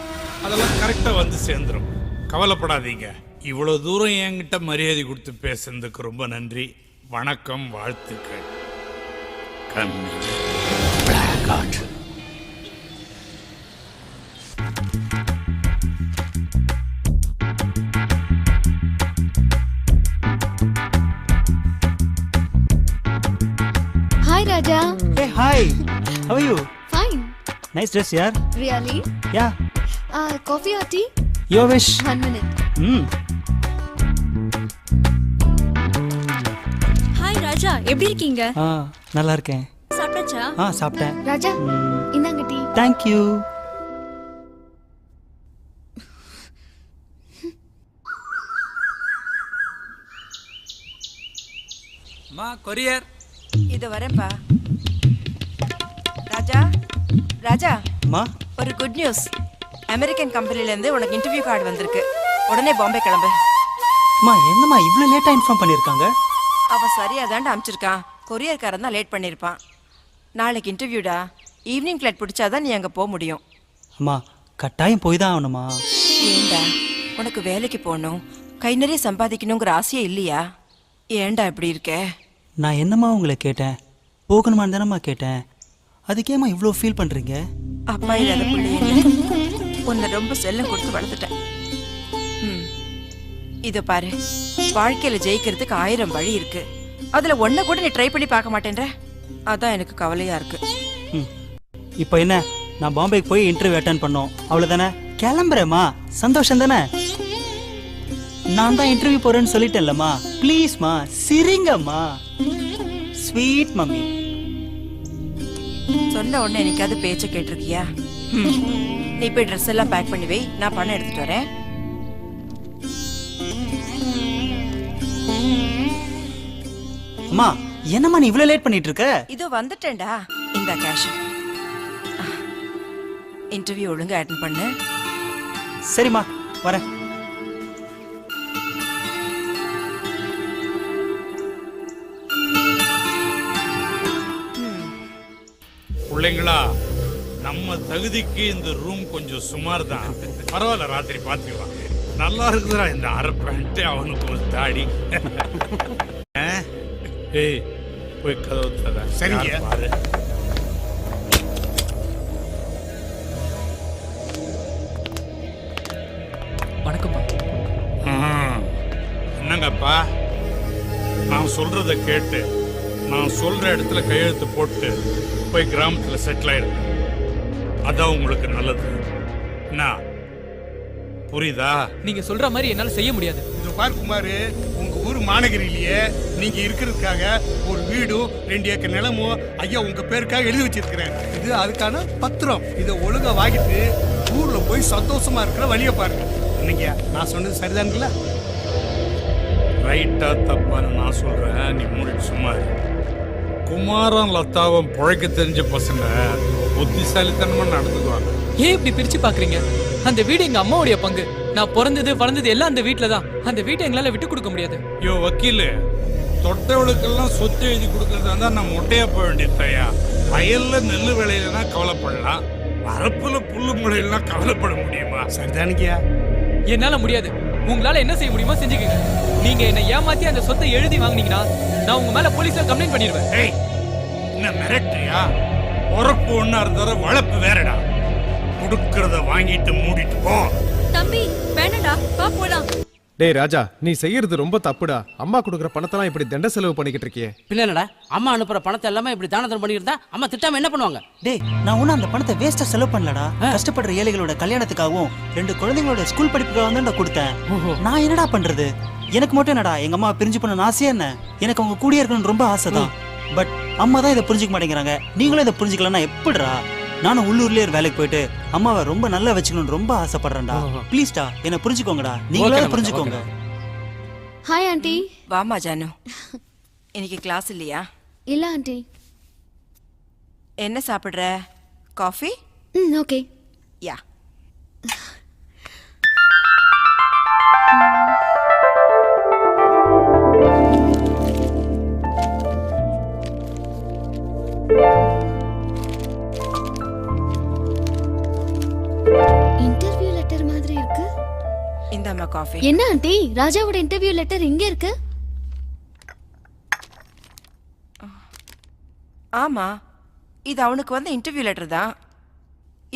அதெல்லாம் கரெக்டா வந்து சேர்ந்துடும். கவலைப்படாதீங்க. இவ்வளவு தூரம் என்கிட்ட மரியாதை கொடுத்து பேசுறதுக்கு ரொம்ப நன்றி. வணக்கம், வாழ்த்துக்கள். Hi Raja. Hey, hi. How are you? Fine. Nice dress, yaar. Really? Yeah. Coffee or tea? Your wish. 1 minute. Hi ராஜா, எப்படி இருக்கீங்க? நல்லா இருக்கேன். சாப்பிட்டாச்சா? சாப்பிட்டேன். ராஜா, இந்தாங்க டீ. Thank you. அம்மா, கொரியர். இது வரேன்பா. ராஜா, ராஜா. அம்மா, ஒரு குட் நியூஸ். அமெரிக்கன் கம்பெனில இருந்து உனக்கு இன்டர்வியூ கார்டு வந்திருக்கு. உடனே பாம்பே கிளம்பு. அம்மா, என்னம்மா இவ்ளோ லேட்டா இன்ஃபார்ம் பண்ணிருக்காங்க? அவ சரியா தாண்டா அனுப்பிச்சிருக்கான். கொரியர்காரன் தான் லேட் பண்ணியிருப்பான். நாளைக்கு இன்டர்வியூடா. ஈவினிங் ஃப்ளைட் பிடிச்சாதான் நீ அங்கே போக முடியும். அம்மா, கட்டாயம் போய் தான் ஆகணுமா? ஏண்டா, உனக்கு வேலைக்கு போகணும், கை நிறைய சம்பாதிக்கணுங்கிற ஆசையே இல்லையா? ஏண்டா இப்படி இருக்க? நான் என்னம்மா உங்களை கேட்டேன்? போகணுமான்னு தானம்மா கேட்டேன். அதுக்கேம்மா இவ்வளோ ஃபீல் பண்ணுறீங்க? அப்பா இல்லாத பிள்ளைய உன்னை ரொம்ப செல்லம் கொடுத்து வளர்த்துட்டேன். இதை பாரு, வாழ்க்கையில் ஜெயிக்கிறதுக்கு 1000 வழி இருக்கு. அதில் ஒன்றை கூட நீ ட்ரை பண்ணி பார்க்க மாட்டேன்ற. அதான் எனக்கு கவலையாக இருக்கு. இப்போ என்ன, நான் பாம்பேக்கு போய் இன்டர்வியூ அட்டன் பண்ணோம், அவ்வளோதானே? கிளம்புறேம்மா, சந்தோஷம் தானே? நான் தான் இன்டர்வியூ போறேன்னு சொல்லிட்டேன்லம்மா. ப்ளீஸ்மா, சிரிங்கம்மா. Sweet mummy. சொன்ன உடனே எனக்காவது பேச்ச கேட்டிருக்கியா? நீ போய் ட்ரெஸ் எல்லாம் பேக் பண்ணி வை, நான் பணம் எடுத்துட்டு வரேன். அம்மா, என்னம்மா நீ இவ்வளவு லேட் பண்ணிட்டு இருக்க? இதோ வந்துட்டேன்டா. இந்த கேஷ். இன்டர்வியூ ஒழுங்கா அட்டெண்ட் பண்ணு. சரிம்மா, வரேன். பிள்ளைங்களா, நம்ம தகுதிக்கு இந்த ரூம் கொஞ்சம் சுமார் தான். பரவாயில்ல, ராத்திரி பார்த்துக்கலாம். நல்லா இருக்குதுடா இந்த அரை பேண்ட், அவனுக்கு ஒரு தாடி. ஏய், போய் கதவு தர. சரிங்க பாரு. வணக்கம்ப்பா. என்னங்கப்பா, நான் சொல்றத கேட்டு நான் சொல்ற இடத்துல கையெழுத்து போட்டு போய் கிராமத்துல செட்டில் ஆயிடுங்க. அதான் உங்களுக்கு நல்லது. என்ன புரியுதா? நீங்க சொல்ற மாதிரி என்னால செய்ய முடியாது. இது பார் குமார், உங்க ஊர் மாநகரிலேயே நீங்க இருக்கிறதுக்காக ஒரு வீடும் 2 ஏக்கர் நிலமும் ஐயா உங்க பேருக்காக எழுதி வச்சிருக்கிறேன். இது அதுக்கான பத்திரம். இதை ஒழுங்கா வாங்கிட்டு ஊர்ல போய் சந்தோஷமா இருக்கிற வழியை பாருங்க. இன்னைக்கு நான் சொன்னது சரிதானுங்களா? ரைட்டா தப்பான்னு நான் சொல்றேன், நீ மூடிட்டு சும்மா இரு. குமாரம் லதாவும் பிழைக்க தெரிஞ்ச பசங்க புத்திசாலித்தனமா நடந்துக்குவாங்க. ஏன் இப்படி பிரிச்சு பாக்குறீங்க? அந்த வீடு எங்க அம்மாவுடைய பங்கு. நான் பிறந்தது வளர்ந்தது எல்லாம் அந்த வீட்டுல தான். அந்த வீட்டை எங்களால விட்டு கொடுக்க முடியாது. யோ வக்கீலு, தொட்டவளுக்கெல்லாம் சொத்து எழுதி கொடுக்கறதா இருந்தா நான் மொட்டையா போக வேண்டியதையா? வயல்ல நெல்லு விளையிலனா கவலைப்படலாம், வரப்புல புல்லு முளையிலாம் கவலைப்பட முடியுமா? சரிதானுக்கியா? என்னால முடியாது. உங்களால என்ன செய்ய முடியுமோ செஞ்சுக்கங்க. நீங்க என்ன ஏமாத்தி அந்த சொத்தை எழுதி வாங்குனீங்கன்னா நான் உங்க மேல போலீஸ்ல கம்ப்ளைண்ட் பண்ணிடுவேன். ஏய், என்ன மிரட்டுறியா? பொறப்பு ஒண்ணா இருந்தாலும் வளர்ப்பு வேறடா. கொடுக்கறத வாங்கிட்டு மூடிட்டு போ. தம்பி வேணடா, வா போலாம். டேய் ராஜா, நீ செய்யறது ரொம்ப தப்புடா. அம்மா கொடுக்குற பணத்தெல்லாம் இப்படி தண்ட செலவு பண்ணிக்கிட்டு இருக்கியே. பின்ன என்னடா, அம்மா அனுப்புற பணத்தை எல்லாமே இப்படி தானதம் பண்ணியிருந்தா அம்மா திட்டாம என்ன பண்ணுவாங்க? டேய், நான் ஒன்றும் அந்த பணத்தை வேஸ்ட்டாக செலவு பண்ணலடா. கஷ்டப்படுற ஏழைகளோட கல்யாணத்துக்காகவும் 2 குழந்தைங்களோட ஸ்கூல் படிப்புக்காக தான் கொடுத்தேன். நான் என்னடா பண்றது? எனக்கு மட்டும் என்னடா எங்க அம்மா பிரிஞ்சு பண்ண ஆசையா என்ன? எனக்கு அவங்க கூடிய இருக்கணும்னு ரொம்ப ஆசை தான். பட் அம்மா தான் இதை புரிஞ்சுக்க மாட்டேங்கிறாங்க. நீங்களும் இதை புரிஞ்சுக்கலன்னா எப்படிடா? நானும் உள்ளூர்லயே ஒரு வேலைக்கு போயிட்டு அம்மாவை ரொம்ப நல்லா வச்சுக்கணும்னு ரொம்ப ஆசைப்படுறேன்டா. ப்ளீஸ்டா என்ன புரிஞ்சுக்கோங்கடா. நீங்களும் புரிஞ்சுக்கோங்க. Hi aunty. வாமா ஜானு, இன்னைக்கு கிளாஸ் இல்லையா? இல்ல ஆண்டி. என்ன சாப்பிடுற? காஃபி? ஓகே. யா. இன்டர்வியூ லெட்டர் மாதிரி இருக்கு. இந்தாம்மா காஃபி. என்ன ஆண்டி, ராஜாவோட இன்டர்வியூ லெட்டர் இங்க இருக்கு? ஆமா, இது அவனுக்கு வந்த இன்டர்வியூ லெட்டர் தான்.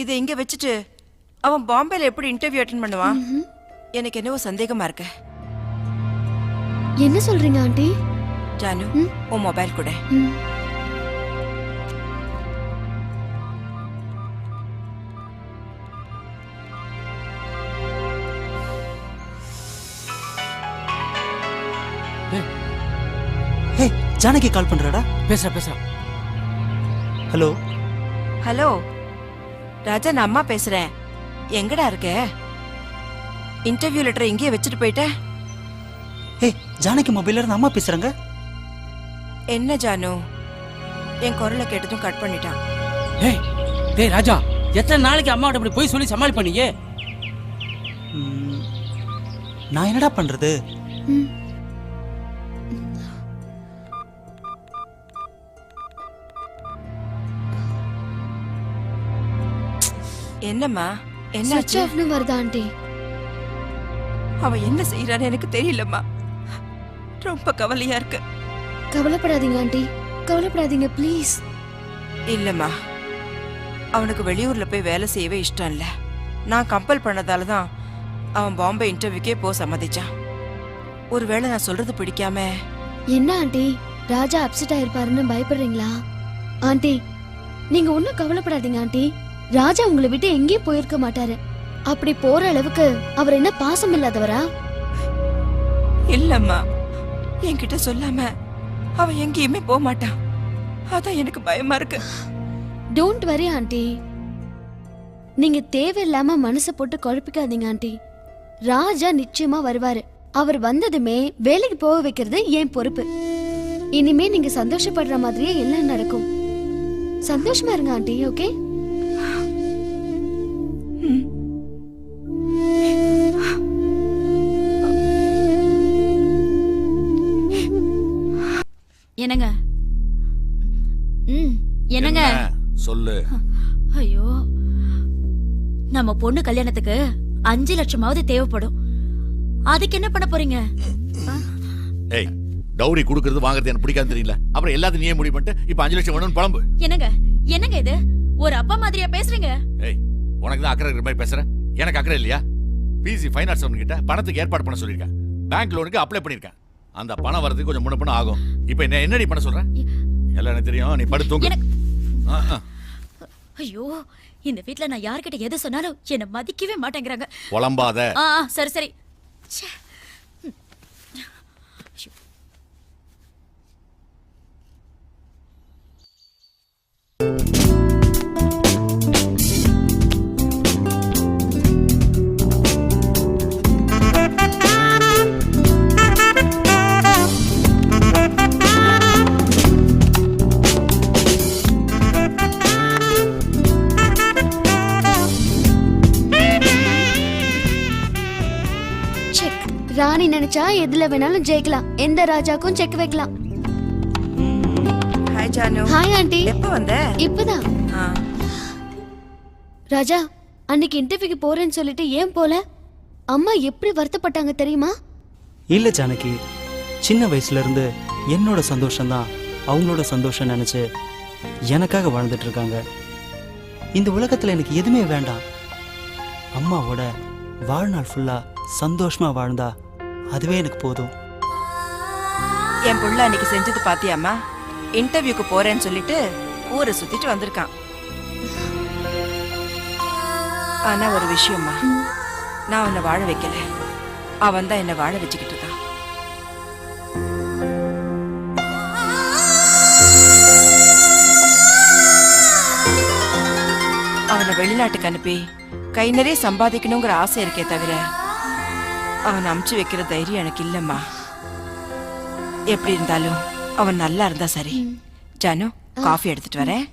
இதை இங்க வச்சுட்டு அவன் பாம்பேல எப்படி இன்டர்வியூ அட்டெண்ட் பண்ணுவான்? எனக்கு என்னவோ சந்தேகமா இருக்கு. என்ன சொல்றீங்க ஆண்டி? ஜானு, உன் மொபைல் கூட. ஹே, ஜானகி கால் பண்றாடா. பேசுறா. ஹலோ. ஹலோ ராஜா, நான் அம்மா பேசுறேன். எங்கடா இருக்க? இன்டர்வியூ லெட்டர் இங்கேயே வச்சுட்டு போயிட்ட? ஹே, ஜானகி மொபைல்ல இருந்து அம்மா பேசுறாங்க. என்ன ஜானு, என் குரலை கேட்டதும் கட் பண்ணிட்டான். ஏய் டேய் ராஜா, எத்தனை நாளைக்கு அம்மாவோட இப்படி போய் சொல்லி சமாளி பண்ணீங்க? நான் என்னடா பண்றது? என்னம்மா, ஸ்விட்ச் என்னாச்சு? ஆஃப்னு வருதா ஆண்டி? அவ என்ன செய்யறான்னு எனக்கு தெரியலம்மா. ரொம்ப கவலையா இருக்கு. கவலைப்படாதீங்க ஆண்டி, கவலைப்படாதீங்க ப்ளீஸ். இல்லம்மா, அவனுக்கு வெளியூர்ல போய் வேலை செய்யவே இஷ்டம் இல்ல. நான் கம்பல் பண்ணதால தான் அவன் பாம்பே இன்டர்வியூக்கே போக சம்மதிச்சான். ஒருவேளை நான் சொல்றது பிடிக்காம. என்ன ஆண்டி, ராஜா அப்செட் ஆயிருப்பாருன்னு பயப்படுறீங்களா? ஆண்டி நீங்க ஒன்னும் கவலைப்படாதீங்க ஆண்டி. ராஜா உங்களை விட்டு எங்கேயும் போயிருக்க மாட்டாரு. அப்படி போற அளவுக்கு அவர் என்ன பாசம் இல்லாதவரா? இல்லம்மா, என்கிட்ட சொல்லாம அவன் எங்கேயுமே போக மாட்டான். அதான் எனக்கு பயமா இருக்கு. Don't worry aunty. நீங்க தேவையில்லாம மனசை போட்டு குழப்பிக்காதீங்க ஆண்டி. ராஜா நிச்சயமா வருவாரு. அவர் வந்ததுமே வேலைக்கு போக வைக்கிறது என் பொறுப்பு. இனிமே நீங்க சந்தோஷப்படுற மாதிரியே எல்லாம் நடக்கும். சந்தோஷமா இருங்க ஆண்டி. ஓகே? என்னங்க? என்னங்க சொல்லு. ஐயோ, நம்ம பொண்ணு கல்யாணத்துக்கு 5 லட்சமாவது தேவைப்படும். அதுக்கு என்ன பண்ண போறீங்க? ஏய், டவுரி கொடுக்கறது வாங்குறது எனக்கு பிடிக்காது தெரியல. அப்புறம் எல்லாத்தையும் நீயே முடிவு பண்ணிட்டு இப்ப 5 லட்சம் வேணும்னு புலம்பு. என்னங்க இது? ஒரு அப்பா மாதிரியா பேசுறீங்க? ஏய், உனக்கு தான் அக்கறை இருக்கிற மாதிரி பேசுறேன். எனக்கு அக்கறை இல்லையா? பிசி ஃபைனான்ஸ் கிட்ட பணத்துக்கு ஏற்பாடு பண்ண சொல்லியிருக்கேன். பேங்க் லோனுக்கு அப்ளை பண்ணியிருக்கேன். அந்த பணம் வரதுக்கு கொஞ்சம் முன்ன பின்ன ஆகும். இப்போ என்னடி பண்ண சொல்ற? எல்லாம் எனக்கு தெரியும், நீ படுத்து தூங்கு. ஐயோ, இந்த வீட்ல நான் யார்கிட்ட எது சொன்னாலும் என்ன மதிக்கவே மாட்டேங்கிறாங்க. புலம்பாத. சரி சரி. ராணி நினைச்சா எதுல வேணாலும் ஜெயிக்கலாம். எந்த ராஜாக்கும் செக் வைக்கலாம். ஹாய் ஜானு. Hi aunty. எப்ப வந்த? இப்பதான். ராஜா, அன்னைக்கு இன்டர்வியூக்கு போறேன்னு சொல்லிட்டு ஏன் போல? அம்மா எப்படி வருத்தப்பட்டாங்க தெரியுமா? இல்லை ஜானகி, சின்ன வயசுல இருந்து என்னோட சந்தோஷம்தான் அவங்களோட சந்தோஷம் நினைச்சு எனக்காக வாழ்ந்துட்டு இருக்காங்க. இந்த உலகத்துல எனக்கு எதுவுமே வேண்டாம். அம்மாவோட வாழ்நாள் ஃபுல்லா சந்தோஷமா வாழ்ந்தா அதுவே எனக்கு போதும். என் புள்ள அன்னைக்கு செஞ்சது பாத்தியாமா? இன்டர்வியூக்கு போறேன்னு சொல்லிட்டு ஊரை சுத்திட்டு வந்திருக்கான். ஆனா ஒரு விஷயம்மா, நான் உன்னை வாழ வைக்கல, அவன் தான் என்னை வாழ வச்சுக்கிட்டு இருக்கான். அவனை வெளிநாட்டுக்கு அனுப்பி கை நிறைய சம்பாதிக்கணுங்கிற ஆசை இருக்கே தவிர அவனை அமுச்சு வைக்கிற தைரியம் எனக்கு இல்லம்மா. எப்படி இருந்தாலும் அவன் நல்லா இருந்தா சரி. ஜானு, காஃபி எடுத்துட்டு வரேன்.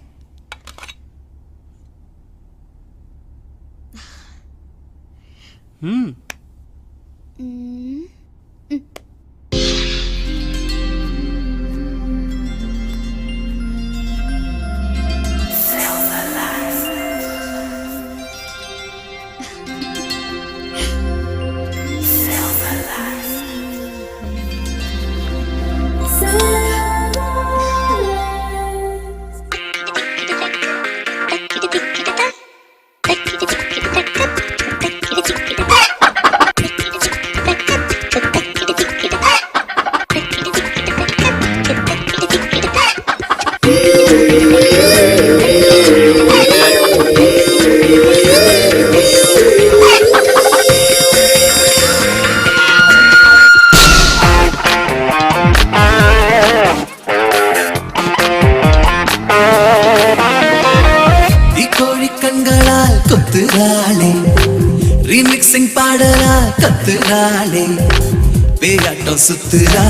பேயாட்டம் சுத்துறா,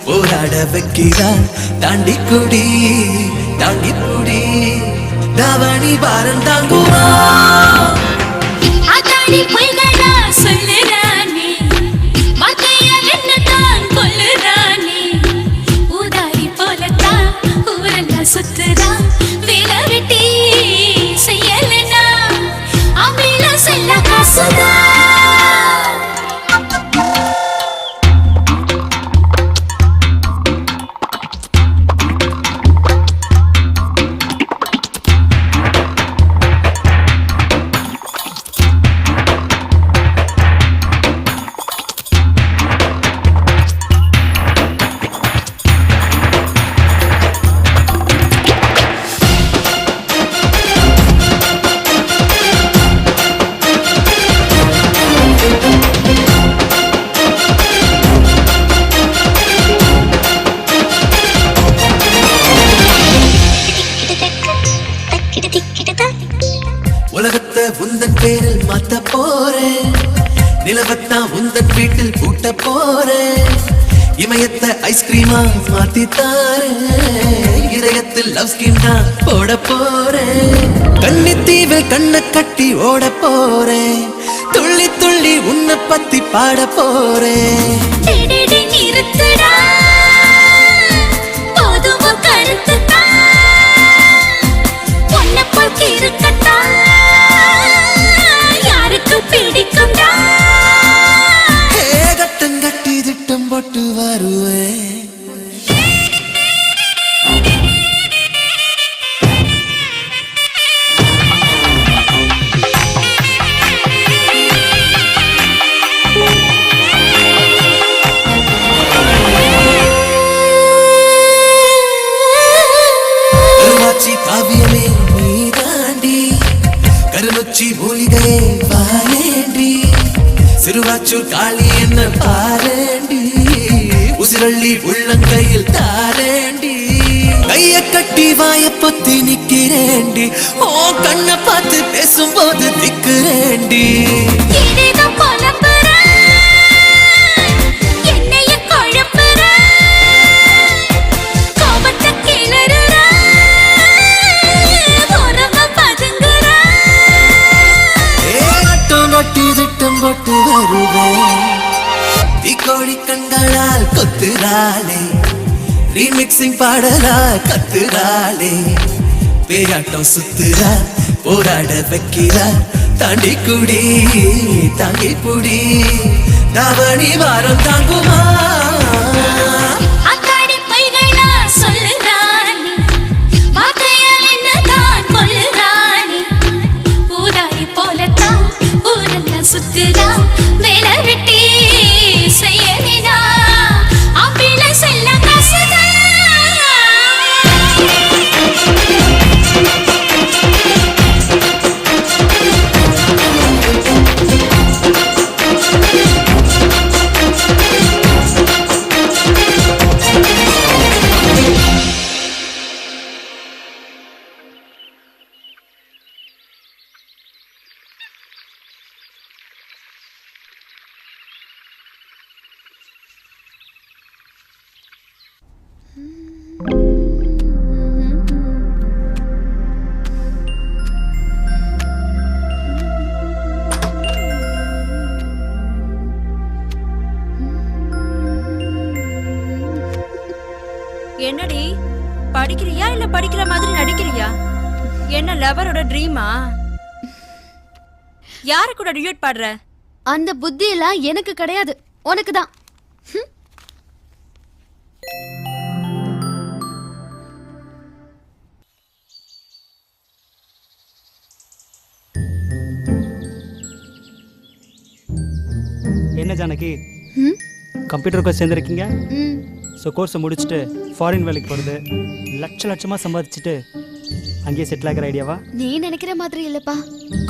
போராட வைக்கிறா, தாண்டி குடி தாண்டி குடி தாவணி பாரம் தாங்குவா. சுத்துறா வேலை வெட்டி செய்யலனா அமில செல்ல காசுதா. உலகத்தை உந்தன் பேரில் மாத்த போறேன், நிலவத்தான் உந்தன் வீட்டில் பூட்ட போறேன், இமயத்தை ஐஸ்கிரீமா மாத்தி தாரேன், இதயத்தில் லவ் ஸ்கின் தான் போட போறேன், கன்னித்தீவில் கண்ணை கட்டி ஓட போறேன், துள்ளி துள்ளி உன்னை பத்தி பாட போறேன். கட்டங்கட்டி திட்டம் போட்டு வருவேன். ஊராச்சூர் காளி என்ன பாரேண்டி உசிரள்ளி உள்ளங்கையில் தாரேண்டி கைய கட்டி வாய பொத்தி நிக்கிறேண்டி ஓ கண்ணை பார்த்து பேசும்போது திக்குறேண்டி திட்டம் போட்டு வருவேன் தீக்கோழி கண்களால் கொத்துறாளே ரீமிக்சிங் பாடலா கத்துறாளே பேயாட்டம் சுத்துறா போராட வைக்கிறா தாண்டி குடி தாங்கி புடி தாவணி வாரம் தாங்குமா சுத்துதா வேல விட்டி செய்யனிதா அப்பில செல்ல கசதா என்னடி படிக்கிறியா இல்ல படிக்கிற மாதிரி நடிக்கிறியா? என்ன லவரோட ட்ரீமா? யாரு கூட டியூட் பாடுற? அந்த புத்தி எல்லாம் எனக்கு கிடையாது, உனக்கு தான். என்ன ஜானகி, கம்ப்யூட்டர் கோர்ஸ் சேர்ந்துருக்கீங்க. ஸோ கோர்ஸை முடிச்சுட்டு ஃபாரின் வேலைக்கு போகிறது, லட்சமாக சம்பாதிச்சுட்டு அங்கேயே செட்டில் ஆகிற ஐடியாவா? நீ நினைக்கிற மாதிரி இல்லப்பா.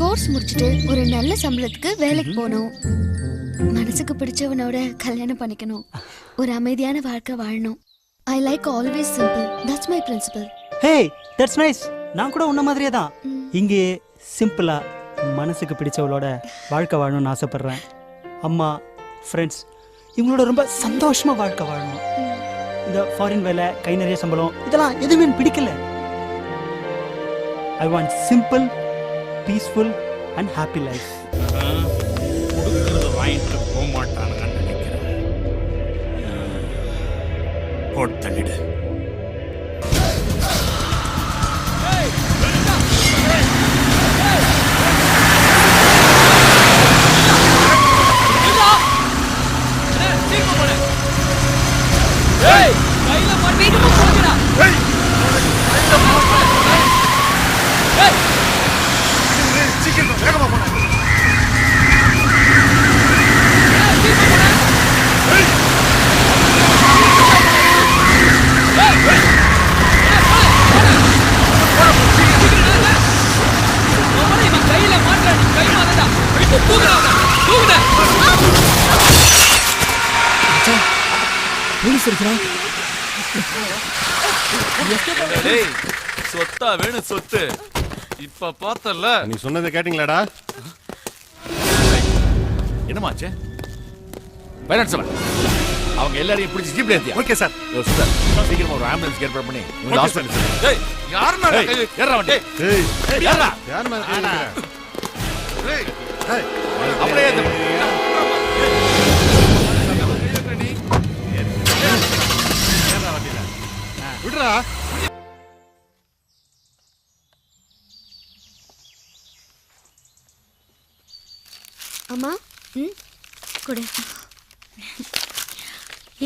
கோர்ஸ் முடிச்சுட்டு ஒரு நல்ல சம்பளத்துக்கு வேலைக்கு போகணும், மனசுக்கு பிடிச்சவனோட கல்யாணம் பண்ணிக்கணும், ஒரு அமைதியான வாழ்க்கை வாழணும். I like always simple. That's my principle. Hey, that's nice. நான் கூட உன்ன மாதிரியே தான் இங்கே சிம்பிளாக மனசுக்கு பிடிச்சவளோட வாழ்க்கை வாழணும்னு ஆசைப்பட்றேன். அம்மா, ஃப்ரெண்ட்ஸ் இவங்களோட ரொம்ப சந்தோஷமாக வாழ்க்கை வாழணும். இந்த ஃபாரின் வேலை, கை நிறைய சம்பளம், இதெல்லாம் எதுவுமே பிடிக்கல. I want simple, peaceful and happy life. கொடுக்கறத வாங்கிட்டு போக மாட்டானுங்கன்னு நினைக்கிறேன். போட்டு தள்ளிடு. சொத்தா வேணும் சொத்து. இப்ப பார்த்தல நீ சொன்னதை கேட்டீங்களாடா? என்னமாச்சு? பேரண்ட்ஸ் அவங்க எல்லாரையும் பிடிச்சி ஜீப்ல ஏத்தியா? Okay sir. சார் சீக்கிரமா ஒரு ஆம்புலன்ஸ் ஏற்பாடு பண்ணி உங்க ஹாஸ்பிடல். டேய் யார் மேல கை ஏறா வண்டி. ஏய் ஏறா. யார் மேல கை வைக்கிற? ஏய் ஏய் அப்படியே ஏத்து. விடுடா. அம்மா, கொடு.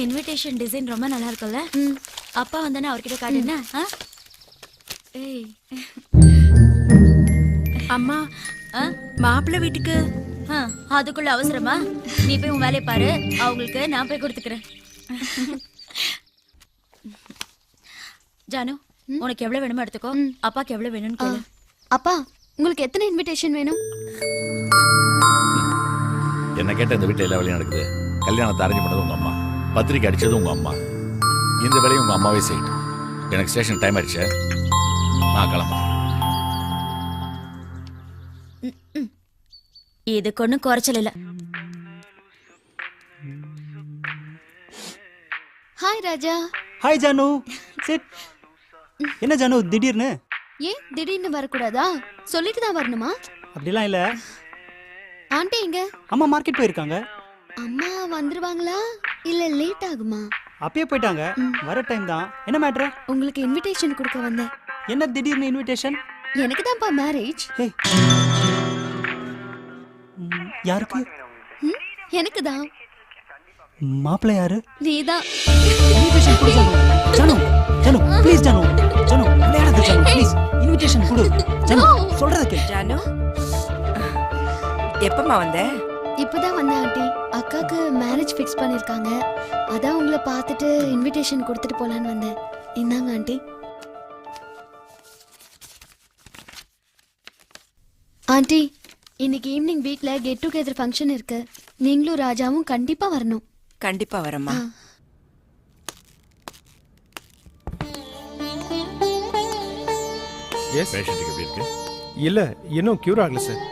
இன்விடேஷன் டிசைன் ரொம்ப நல்லா இருக்குல்ல? அப்பா வந்தானே அவர்கிட்ட காட்டுனா? ஏய் அம்மா, மாப்பிள்ளை வீட்டுக்கு அதுக்குள்ள அவசரமா? நீ போய் உன் வேலையை பாரு, அவங்களுக்கு நான் போய் கொடுத்துக்கிறேன். ஜானு, உனக்கு எவ்வளவு வேணுமோ எடுத்துக்கோ, அப்பாக்கு எவ்வளவு வேணும்னு கேளு. அப்பா உங்களுக்கு எத்தனை இன்விடேஷன் வேணும்? என்ன கேட்ட இந்த வீட்டில் எல்லா வேலையும் நடக்குது. கல்யாணத்தை அரேஞ்ச் பண்ணது உங்க அம்மா, பத்திரிக்கை அடிச்சது உங்க அம்மா. இந்த வேலையும் உங்க அம்மாவே செய்யட்டும். எனக்கு ஸ்டேஷன் டைம் ஆயிடுச்சு, நான் கிளம்புறேன். இதுக்கு ஒன்றும் குறைச்சல் இல்லை. ஹாய் ராஜா. ஹாய் ஜானு. சிட். என்ன ஜானு திடீர்னு? ஏன் திடீர்னு வரக்கூடாதா? சொல்லிட்டு தான் வரணுமா? அப்படிலாம் இல்ல. ஆண்டி எங்க? அம்மா மார்க்கெட் போயிருக்காங்க. அம்மா வந்துருவாங்களா இல்ல லேட் ஆகுமா? அப்பயே போயிட்டாங்க, வர டைம் தான். என்ன மேட்டர்? உங்களுக்கு இன்விடேஷன் கொடுக்க வந்தேன். என்ன திடீர்னு இன்விடேஷன்? எனக்கு தான்ப்பா மேரேஜ். யாருக்கு? எனக்கு தான். மாப்பிள்ளை யாரு? நீதான். இன்விடேஷன் கொடு ஜானு. ஜானு ஜானு ப்ளீஸ் ஜானு. ஜானு விளையாடாத ஜானு ப்ளீஸ். இன்விடேஷன் கொடு ஜானு. சொல்றத கேளு. ஜானு எப்பமா வந்த? இப்பதான் வந்தேன் ஆண்டி. அக்காக்கு மேரேஜ் ஃபிக்ஸ் பண்ணிருக்காங்க. அதான் உங்களை பார்த்துட்டு இன்விடேஷன் கொடுத்துட்டு போலான்னு வந்தேன். இந்தாங்க ஆண்டி. ஆண்டி, இன்னைக்கு ஈவினிங் வீட்ல கெட் டுகெதர் ஃபங்க்ஷன் இருக்கு. நீங்களும் ராஜாவும் கண்டிப்பா வரணும். கண்டிப்பா வரேம்மா. எஸ். பேஷண்ட்டுக்கு எப்படி இருக்கு? இல்ல, இன்னும் கியூர் ஆகல சார்.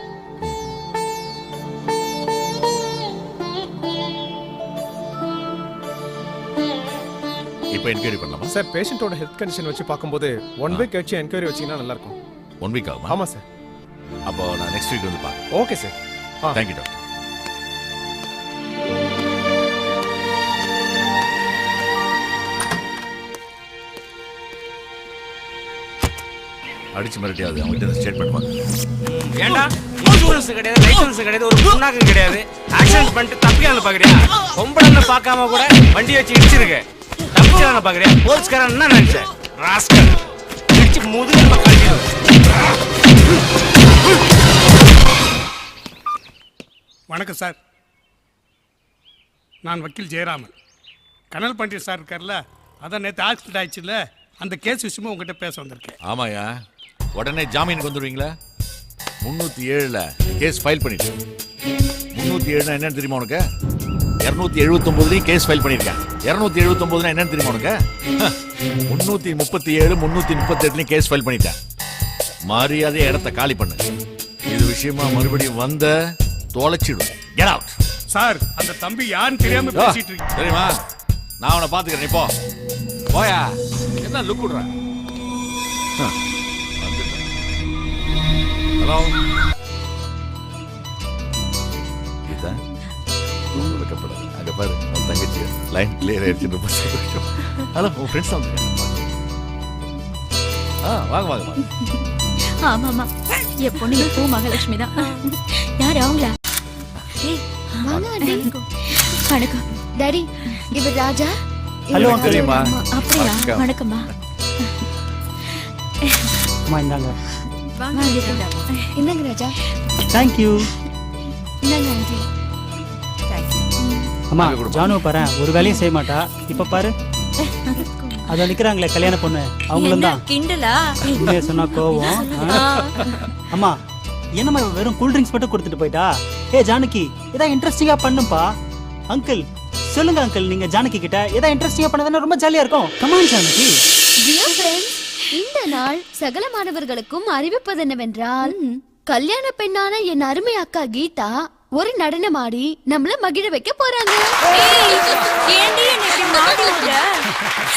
இப்போ என்கொயரி பண்ணலாமா சார்? பேஷண்ட்டோட ஹெல்த் கண்டிஷன் வச்சு பார்க்கும்போது 1 வீக் கழிச்சு என்கொயரி வச்சீங்கன்னா நல்லா இருக்கும். 1 வீக் ஆகுமா? ஆமா சார். அப்போ நான் நெக்ஸ்ட் வீக் வந்து பார்க்குறேன். Okay sir. Thank you doctor. அடிச்சு மிரட்டியாவது அவங்ககிட்ட ஸ்டேட்மெண்ட் வாங்க. ஏண்டா இன்சூரன்ஸ் கிடையாது, லைசன்ஸ் கிடையாது, ஒரு புண்ணாக்கு கிடையாது, ஆக்சிடென்ட் பண்ணிட்டு தப்பிக்காம பாக்குறியா? பொம்பளை பார்க்காம கூட வண்டி வச்சு இடிச்சிருக்க, தப்பிச்சான பாக்குறியா? போலீஸ்காரன் என்ன நினைச்ச? ராஸ்கல் இடிச்சு முதுகுல கட்டிடு. வணக்கம் சார், நான் வக்கீல் ஜெயராமன். கனல் பண்டிட் சார் இருக்கார்ல, அதான் நேற்று ஆக்சிடென்ட் ஆயிடுச்சுல்ல, அந்த கேஸ் விஷயமா உங்ககிட்ட பேச வந்திருக்கேன். ஆமாயா, உடனே ஜாமீனுக்கு வந்துடுவீங்களா? 307ல கேஸ் ஃபைல் பண்ணிட்டு. 307 என்னன்னு தெரியுமா உனக்கு? 279 கேஸ் ஃபைல் பண்ணியிருக்கேன். 279 என்னன்னு தெரியுமா உனக்கு? 337 338 கேஸ் ஃபைல் பண்ணிட்டேன். மரியாதையை இடத்த காலி பண்ணு. இது விஷயமா மறுபடியும் வந்த தொலைச்சிடும். Get out. சார், அந்த தம்பி யாருன்னு தெரியாம பேசிட்டு இருக்கு. தெரியுமா? நான் அவனை பாத்துக்கிறேன். நீ போ. போயா. என்ன லுக் விடுற? ஹலோ கீதா, ரொம்ப வெக்கப்படாது. அங்க பாரு, உன் தங்கச்சி லைன் கிளியர் ஆயிடுச்சு. ஹலோ, உன் ஃப்ரெண்ட்ஸ் வந்து வாங்க வாங்க வாங்க. ஆமாமா, என் பொண்ணு எப்போ மகாலட்சுமி தான். யாரு அவங்களா? வாங்க ஆண்டி. வணக்கம் டாடி, இவர் ராஜா. ஹலோ தெரியுமா? அப்படியா? வணக்கம்மா. அம்மா இந்தாங்க. இந்தாங்க ராஜா. Thank you. இந்தாங்க ஆண்டி. அம்மா, ஜானு பாரு, ஒரு வேலையும் செய்ய மாட்டா. இப்ப பாரு, அத நிக்கிறாங்களே கல்யாண பொண்ணு, அவங்களும் தான். கிண்டலா? உண்மையை சொன்னா கோவம். அம்மா, என்னம்மா வெறும் கூல் ட்ரிங்க்ஸ் மட்டும் கொடுத்துட்டு போயிட்டா? ஏ ஜானகி, ஏதாவது இன்ட்ரெஸ்டிங்கா பண்ணுப்பா. அங்கிள் சொல்லுங்க அங்கிள், நீங்க ஜானகி கிட்ட ஏதாவது இன்ட்ரெஸ்டிங்கா பண்ணதுன்னா ரொம்ப ஜாலியா இருக்கும். கமான் ஜானகி. Dear friends, இந்த நாள் சகல மாணவர்களுக்கும் அறிவிப்பது என்னவென்றால், கல்யாண பெண்ணான என் அருமை அக்கா கீதா ஒரு நடனமாடி நம்மள மகிழ வைக்க போறாங்க.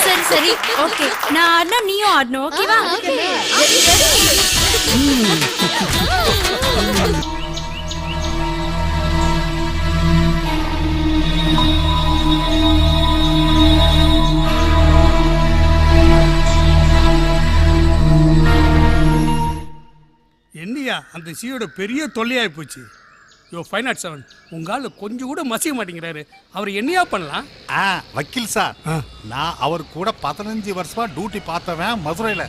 சரி சரி, ஓகே. நான் ஆடினா நீயும் ஆடணும், ஓகேவா? என்னையா அந்த சியோட பெரிய தொல்லையாகி போச்சு. யோ 507, உங்க ஆளு கொஞ்சம் கூட மசிய மாட்டேங்கிறாரு. அவர் என்னையா பண்ணலாம்? வக்கீல் சார், நான் அவர் கூட 15 வருஷமா டியூட்டி பார்த்தவன் மதுரையில்.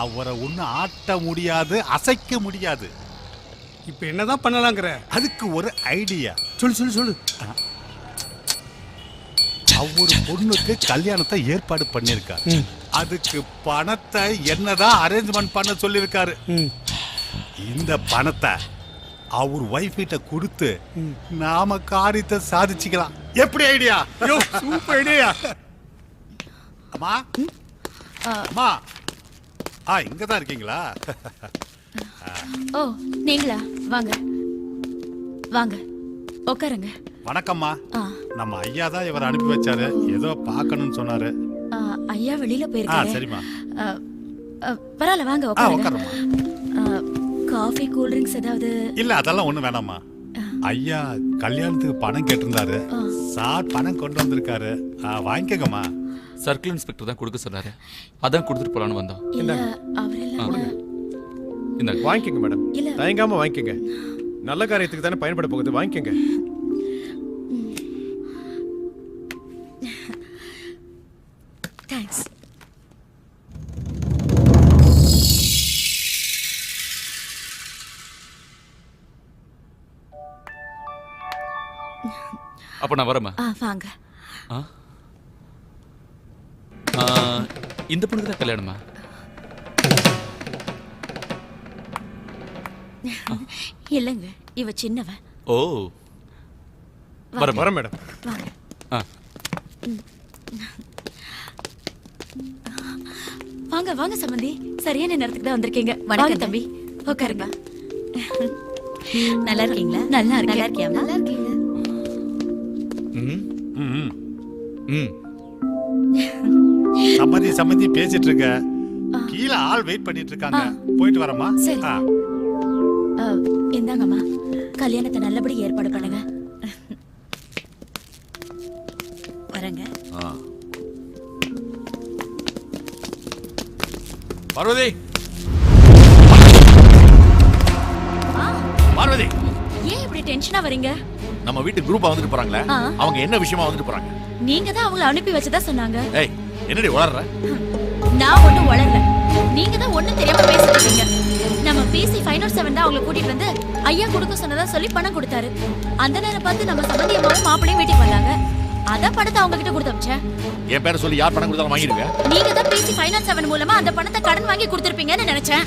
அவரை ஒன்றும் ஆட்ட முடியாது, அசைக்க முடியாது. இப்போ என்னதான் பண்ணலாங்கிற? அதுக்கு ஒரு ஐடியா. சொல்லு சொல்லு சொல்லு. அவர் பொண்ணுக்கு கல்யாணத்தை ஏற்பாடு பண்ணியிருக்காரு. அதுக்கு பணத்தை என்னதான் அரேஞ்ச்மெண்ட் பண்ண சொல்லியிருக்காரு. இந்த பணத்தை அவர் ஒய்ஃப் கிட்ட கொடுத்து நாம காரியத்தை சாதிச்சுக்கலாம். எப்படி ஐடியா? Super idea. அம்மா அம்மா இங்கதான் இருக்கீங்களா? ஓ நீங்களா? வாங்க வாங்க உட்காருங்க. வணக்கம்மா. நம்ம ஐயா தான் இவர் அனுப்பி வச்சாரு, ஏதோ பார்க்கணும்னு சொன்னாரு. ஐயா வெளியில போயிருக்காரு. சரிம்மா. பரவாயில்ல வாங்க உட்காருங்க. காஃபி கூல் ட்ரிங்க்ஸ் ஏதாவது? இல்ல அதெல்லாம் ஒண்ணும் வேணாம்மா. ஐயா கல்யாணத்துக்கு பணம் கேட்டிருந்தாரு, சார் பணம் கொண்டு வந்திருக்காரு, வாங்கிக்கங்கம்மா. சர்க்கிள் இன்ஸ்பெக்டர் தான் கொடுக்க சொன்னாரு, அதான் கொடுத்துட்டு போலான்னு வந்தோம். இந்த வாங்கிக்கங்க மேடம், தயங்காம வாங்கிக்கங்க. நல்ல காரியத்துக்கு தானே பயன்பட போகுது, வாங்கிக்கங்க. தேங்க்ஸ். அப்ப நான் வரேம்மா. வாங்க. இந்த பொண்ணுக்கு தான் கல்யாணமா? இல்லங்க, இவ சின்னவ. ஓ வரேன் மேடம். வாங்க வாங்க சம்பந்தி, சரியான நேரத்துக்கு தான் வந்திருக்கீங்க. வணக்கம் தம்பி, உட்காருங்க. நல்லா இருக்கீங்களா? நல்லா இருக்கியா? நல்லா இருக்கீங்க. சம்மதி பேசிட்டு இருக்க, கீழே ஆள் வெயிட் பண்ணிட்டு இருக்காங்க, போயிட்டு வரமா? இந்தாங்கம்மா, கல்யாணத்தை நல்லபடி ஏற்பாடு பண்ணுங்க. வரங்க. பார்வதி, பார்வதி, ஏன் இப்படி டென்ஷனா வரீங்க? நம்ம வீட்டு குரூப்பா வந்துட்டு போறாங்களே, அவங்க என்ன விஷயமா வந்துட்டு போறாங்க? நீங்க தான் அவங்கள அனுப்பி வச்சதா சொன்னாங்க. ஏய், என்னடி வளர்ற? நான் ஒண்ணும் வளரல, நீங்க தான் ஒண்ணும் தெரியாம பேசிட்டு இருக்கீங்க. நம்ம பிசி 507 தான் அவங்கள கூட்டிட்டு வந்து ஐயா கொடுக்க சொன்னதா சொல்லி பணம் கொடுத்தாரு. அந்த நேரம் பார்த்து நம்ம சம்பந்தியமாவும் மாப்பிளையும் வீட்டுக்கு வந்தாங்க. அத பணத்தை அவங்க கிட்ட கொடுத்து அனுப்பிச்சேன். என் பேரை சொல்லி யார் பணம் கொடுத்தாலும் வாங்கிடுங்க. நீங்க தான் பிசி 507 மூலமா அந்த பணத்தை கடன் வாங்கி கொடுத்திருப்பீங்கன்னு நினைச்சேன்.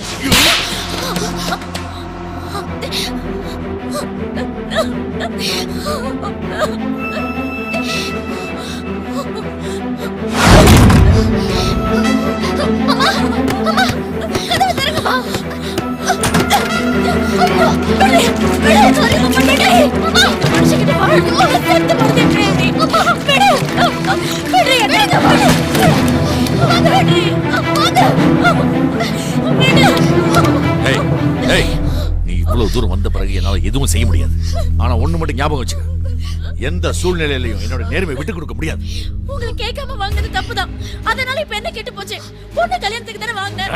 நீ இவ்வளவு தூரம் வந்த பிறகு என்னால எதுவும் செய்ய முடியாது. ஆனா ஒண்ணு மட்டும் ஞாபகம் வச்சுக்க, எந்த சூழ்நிலையிலையும் என்னோட நேர்மை விட்டு கொடுக்க முடியாது. உங்களை கேட்காம வாங்குறது தப்புதான், அதனால இப்ப என்ன கேட்டு போச்சு? பொண்ணு கல்யாணத்துக்கு தானே வாங்கினேன்.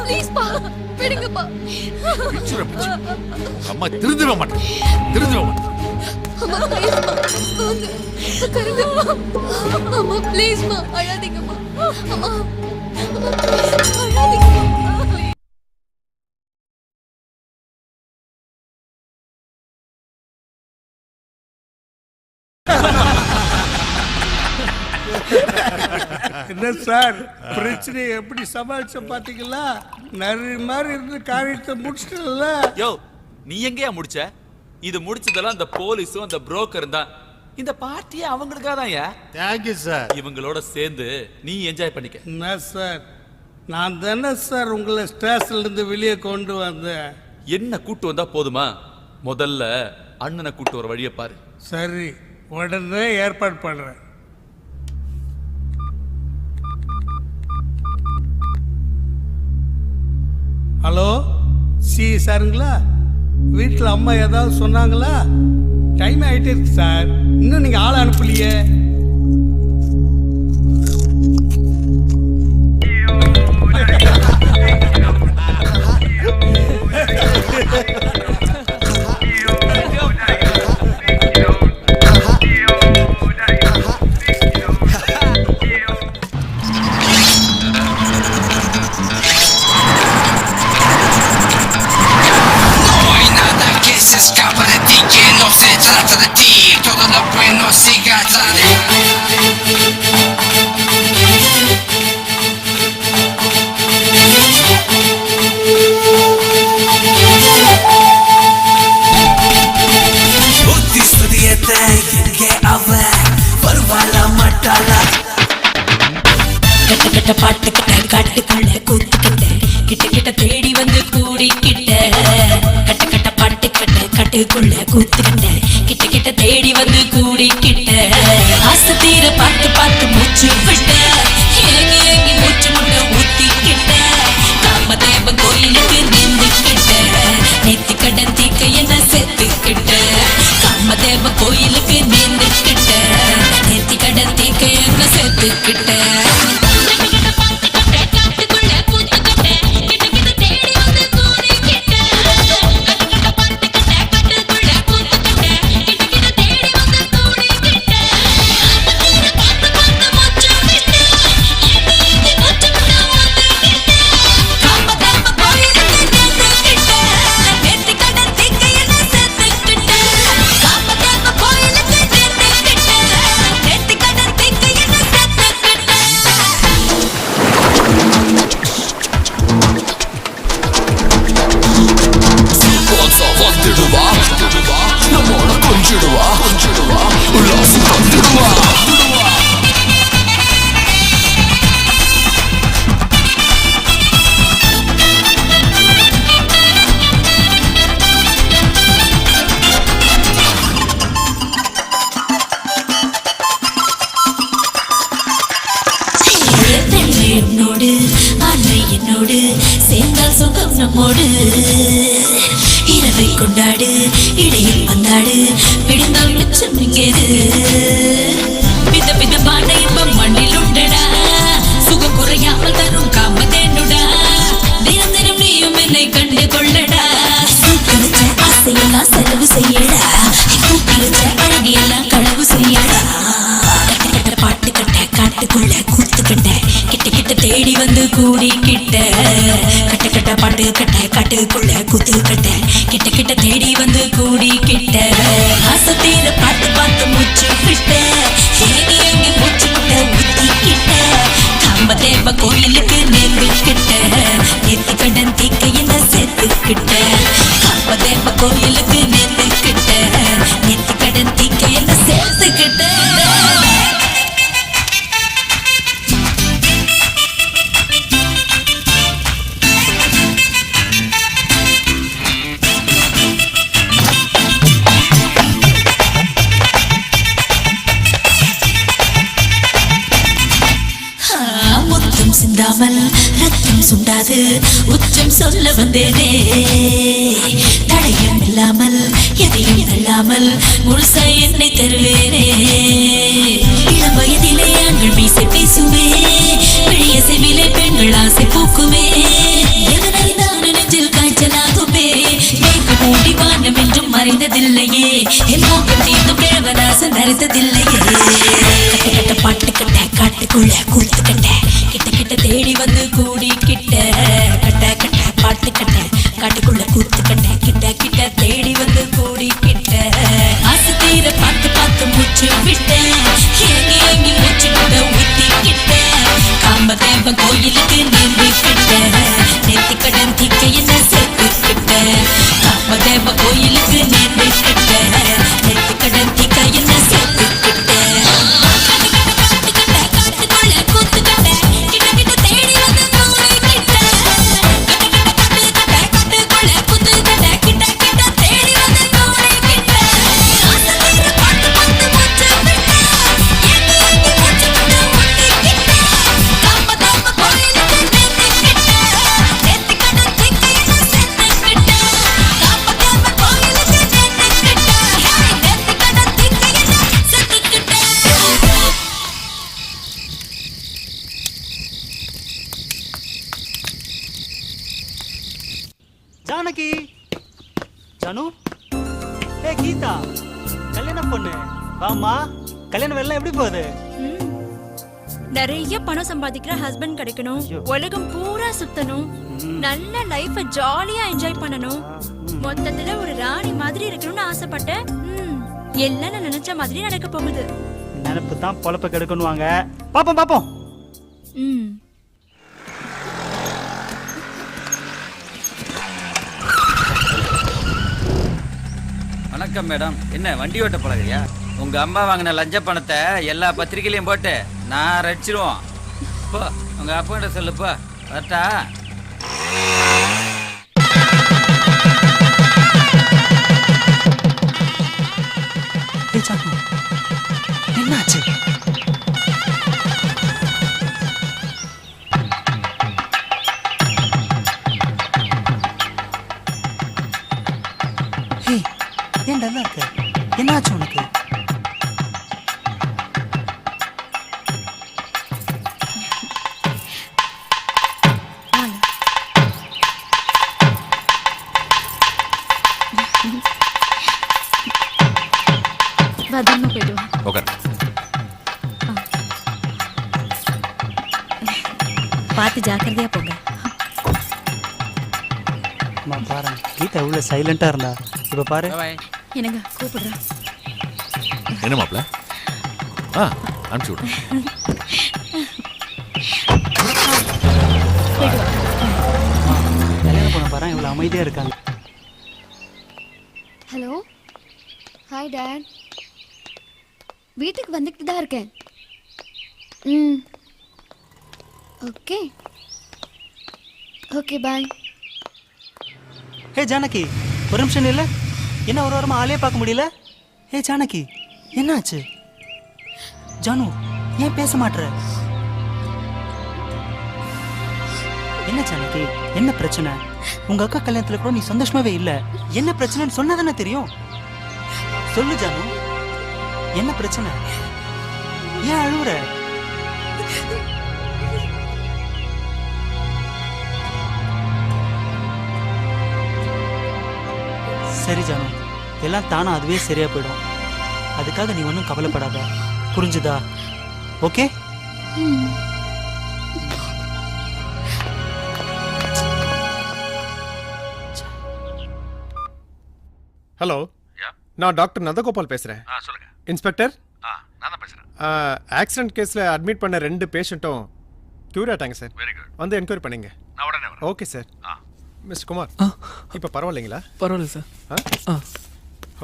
ப்ளீஸ் பா, விடுங்கப்பா. அம்மா திருந்தவே மாட்டேன், திருந்தவே மாட்டேன். அம்மா ப்ளீஸ் மா, வாங்க கருங்கம்மா. அம்மா ப்ளீஸ் மா, அழாதீங்கம்மா. அம்மா அழாதீங்கம்மா. என்ன சார் பிரச்சனையை எப்படி சமாளிச்ச பாத்தீங்களா? நிறைய மாதிரி இருந்து காரியத்தை முடிச்சிட்டல. யோ, நீ எங்கேயா முடிச்ச? இது முடிச்சதெல்லாம் அந்த போலீஸும் அந்த புரோக்கரும் தான். இந்த பார்ட்டியே அவங்களுக்காக தான். Thank you sir. இவங்களோட சேர்ந்து நீ என்ஜாய் பண்ணிக்க. என்ன சார், நான் தானே சார் உங்களை ஸ்டேஷன்ல இருந்து வெளியே கொண்டு வந்தேன். என்ன கூட்டு வந்தா போதுமா? முதல்ல அண்ணனை கூட்டு வர வழியை பாரு. சரி, உடனே ஏற்பாடு பண்றேன். ஹலோ, சாருங்களா? வீட்டில் அம்மா ஏதாவது சொன்னாங்களா? டைம் ஆகிட்டே இருக்கு சார், இன்னும் நீங்கள் ஆளை அனுப்பலையே. கட்ட கட்ட பாட்டு கட்ட காட்டுக்குள்ள கூத்துக்கிட்ட கிட்ட கிட்ட தேடி வந்து கூடிக்கிட்ட கட்ட கட்ட பாட்டு கட்ட காட்டுக்குள்ள கூத்துக்கிட்ட கிட்ட கிட்ட தேடி வந்து கூடிக்கிட்ட ஆசை தீர பார்த்து பார்த்து மூச்சு விட்ட ஏங்கி ஏங்கி மூச்சு முட்டை ஊத்திக்கிட்ட காமதேவ கோயிலுக்கு நின்றுக்கிட்ட நேத்தி கடன் தீக்க என்ன செத்துக்கிட்ட காமதேவ கோயிலுக்கு நின்றுக்கிட்ட நேத்தி கடன் தீக்க என்ன செத்துக்கிட்ட என்னோடு ஆண்மை என்னோடு சேர்ந்தால் சுகம் நம்மோடு இரவை கொண்டாடு இடையில் வந்தாடு விடுந்தால் மிச்சம் இங்கேது பித பிதமான இன்பம் மண்ணில் உண்டடா சுகம் குறையாமல் தரும் காமதேனுடா தினம் தினம் நீயும் என்னை கண்டு கொள்ளடா சூக்கரிச்ச ஆசையெல்லாம் செலவு செய்யடா கூப்பிடுச்ச அழகியெல்லாம் களவு செய்யடா கட்ட கட்ட பாட்டு கட்ட காட்டுக்குள்ள கூத்துக்கிட்ட கிட்ட கிட்ட தேடி வந்து கூடிக்கிட்ட கட்ட கட்ட பாட்டு கட்ட காட்டுக்குள்ள கூத்துக்கிட்ட கிட்ட கிட்ட தேடி வந்து கூடிக்கிட்ட ஆசை தீர பாட்டு பார்த்து மூச்சு விட்ட ஏங்கி ஏங்கி மூச்சு முட்டை ஊத்திக்கிட்ட காமதேவ கோயிலுக்கு நேர்ந்துக்கிட்ட நேத்தி கடன் தீக்க என்ன சேர்த்துக்கிட்ட காமதேவ கோயிலுக்கு நேர்ந்துக்கிட்ட நேத்தி கடன் தீக்க என்ன சேர்த்துக்கிட்ட சிந்தாமல் ரத்தம் சுண்டாது உச்சம் சொல்ல வந்தேனே தடையும் இல்லாமல் எதையும் தள்ளாமல் முழுசா என்னை தருவேனே இளம் வயதிலே ஆண்கள் மீசை பேசுவே பெரிய செவிலே பெண்கள் ஆசை பூக்குமே எதனால் நான் நெஞ்சில் காய்ச்சலாகுமே மேற்கு மூடி வானம் என்றும் மறைந்ததில்லையே என் மோகம் தீர்ந்தும் தேவதாசன் அறிந்ததில்லையே கட்ட கட்ட பாட்டு கட்ட காட்டுக்குள்ள கூத்துக்கிட்ட கிட்ட கிட்ட தேடி வந்து கூடிக்கிட்ட கட்ட கட்ட பாட்டு கட்ட காட்டுக்குள்ள கூத்துக்கிட்ட கிட்ட கிட்ட தேடி வந்து கூடிக்கிட்ட ஆசை தீர பார்த்து பார்த்து மூச்சு விட்ட ஏங்கி ஏங்கி மூச்சு விட்ட ஊத்திக்கிட்ட காமதேவ கோயிலுக்கு நேர்ந்துக்கிட்ட நேத்தி கடன் தீக்க என்ன சேர்த்துக்கிட்ட காமதேவ கோயிலுக்கு நேர்ந்துக்கிட்ட நேத்தி கடன் தீக்க என்ன சேர்த்துக்கிட்ட ஜானகி ஜானு ஏ கீதா கல்யாண பொண்ணு வாமா கல்யாண வேலை எப்படி போகுது நிறைய பணம் சம்பாதிக்கிற ஹஸ்பண்ட் கிடைக்கணும் உலகம் பூரா சுத்தணும் நல்ல லைஃப ஜாலியா என்ஜாய் பண்ணணும் மொத்தத்துல ஒரு ராணி மாதிரி இருக்கணும்னு ஆசைப்பட்டேன் எல்லாம் நான் நினைச்ச மாதிரி நடக்க போகுது நினைப்பு தான் பொழப்ப கெடுக்கணுவாங்க பாப்போம் பாப்போம் வணக்கம் மேடம். என்ன வண்டி ஓட்ட பழகிறியா? உங்க அம்மா வாங்கின லஞ்ச பணத்தை எல்லா பத்திரிகையிலையும் போட்டு நான் ரச்சிருவோம். போ உங்க அப்பாட்ட சொல்லுப்பா வரட்டா. என்னாச்சு? ஏன் டல்லா இருக்க? என்னாச்சு உனக்கு? பத்திரமா போயிட்டு வா. உட்கார். பார்த்து ஜாக்கிரதையா போங்க. அம்மா பாரு, கீதா எவ்வளோ சைலண்டாக இருந்தா, இப்போ பாரு. என்னங்க கூப்பிடுறேன். என்ன மாப்பிள்ள? அனுப்பிச்சு விடு. கல்யாணம் பண்ண பாரு, இவ்வளோ அமைதியாக இருக்காங்க. Hello, hi dad. வீட்டுக்கு வந்துக்கிட்டு தான் இருக்கேன். ம், ஓகே ஓகே பாய். ஹே ஜானகி, ஒரு நிமிஷம் இல்லை. என்ன ஒரு வாரமாக ஆளே பார்க்க முடியல? ஹே ஜானகி, என்னாச்சு? ஜானு, ஏன் பேச மாட்ற? என்ன ஜானகி, என்ன பிரச்சனை? உங்க அக்கா கல்யாணத்துல கூட நீ சந்தோஷமாவே இல்ல. என்ன பிரச்சனைன்னு சொன்னா தானே தெரியும். சொல்லு ஜானு, என்ன பிரச்சனை? ஏன் அழுவுற? சரி ஜானு, எல்லாம் தானா அதுவே சரியா போயிடும். அதுக்காக நீ ஒன்றும் கவலைப்படாத, புரிஞ்சுதா? ஓகே? ஹலோ, நான் டாக்டர் நந்தகோபால் பேசுறேன். சொல்லுங்க இன்ஸ்பெக்டர். நான் தான் பேசுறேன். ஆக்சிடென்ட் கேஸ்ல அட்மிட் பண்ண 2 பேஷண்ட்டும் க்யூர் ஆயிட்டாங்க சார். Very good. வந்து என்கொயரி பண்ணீங்க. நான் உடனே வரேன். Okay sir. மிஸ்டர் குமார், இப்போ பரவாயில்லைங்களா? பரவாயில்ல sir.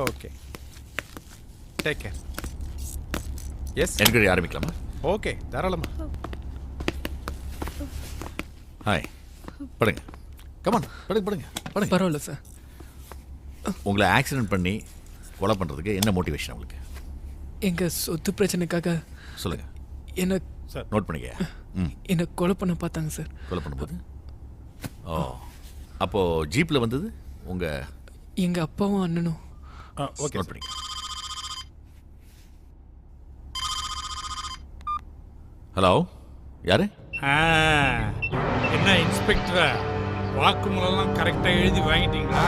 Okay, take care. Yes, enquiry ஆரம்பிக்கலாமா? ஓகே, தாராளமா. ஹாய், படுங்க. கமான், படுங்க படுங்க படுங்க. பரவாயில்ல சார். உங்களை ஆக்சிடென்ட் பண்ணி கொலை பண்ணுறதுக்கு என்ன மோட்டிவேஷன் உங்களுக்கு? எங்க சொத்து பிரச்சனைக்காக சொல்லுங்க. என்ன நோட் பண்ணிக்க. என்ன கொலை பண்ண பார்த்தாங்க சார். கொலை பண்ணும்போது? ஓ, அப்போ ஜீப்பில் வந்தது உங்க? எங்க அப்பாவும் அண்ணனும். ஓகே, நோட் பண்ணிக்க. ஹலோ, யாரு? என்ன இன்ஸ்பெக்டர், வாக்குமூலம் கரெக்டாக எழுதி வாங்கிட்டீங்களா?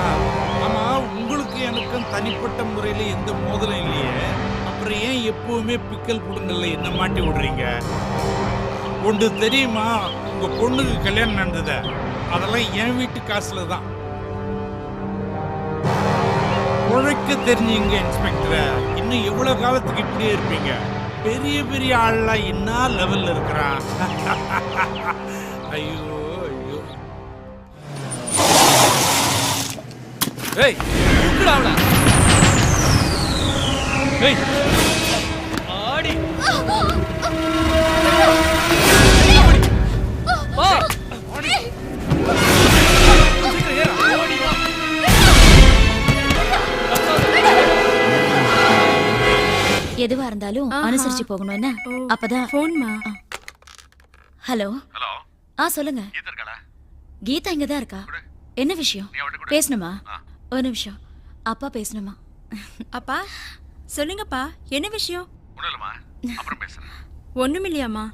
ஆமாம், உங்களுக்கு எனக்கும் தனிப்பட்ட முறையில் எந்த மோதலும் இல்லையே, அப்புறம் ஏன் எப்பவுமே பிக்கல் புடுங்கல்ல என்ன மாட்டி விடுறீங்க? ஒன்று தெரியுமா, உங்கள் பொண்ணுக்கு கல்யாணம் நடந்தது அதெல்லாம் என் வீட்டு காசுல தான். உழைக்க தெரிஞ்சீங்க இன்ஸ்பெக்டர், இன்னும் எவ்வளோ காலத்துக்கு இப்படியே இருப்பீங்க? பெரிய பெரிய ஆள்லாம் என்ன லெவலில் இருக்கிறான். ஐயோ ஐயோ. ஏய், உட்கார்டா அவள. ஏய், ஆடி. வா. ஆடி. சீக்கிரம் ஏறு. ஆடி வா. எதுவா இருந்தாலும் அனுசரிச்சு போகணும். என்ன அப்பதான் போன்மா. ஹலோ. சொல்லுங்க. கீதா இங்க தான் இருக்கா. என்ன விஷயம்? பேசணுமா? ஒரு நிமிஷம். அப்பா பேசணுமா? அப்பா சொல்லுங்கப்பா, என்ன விஷயம்? அப்புறம் பேசுறேன். ஒண்ணும் இல்லையாமா?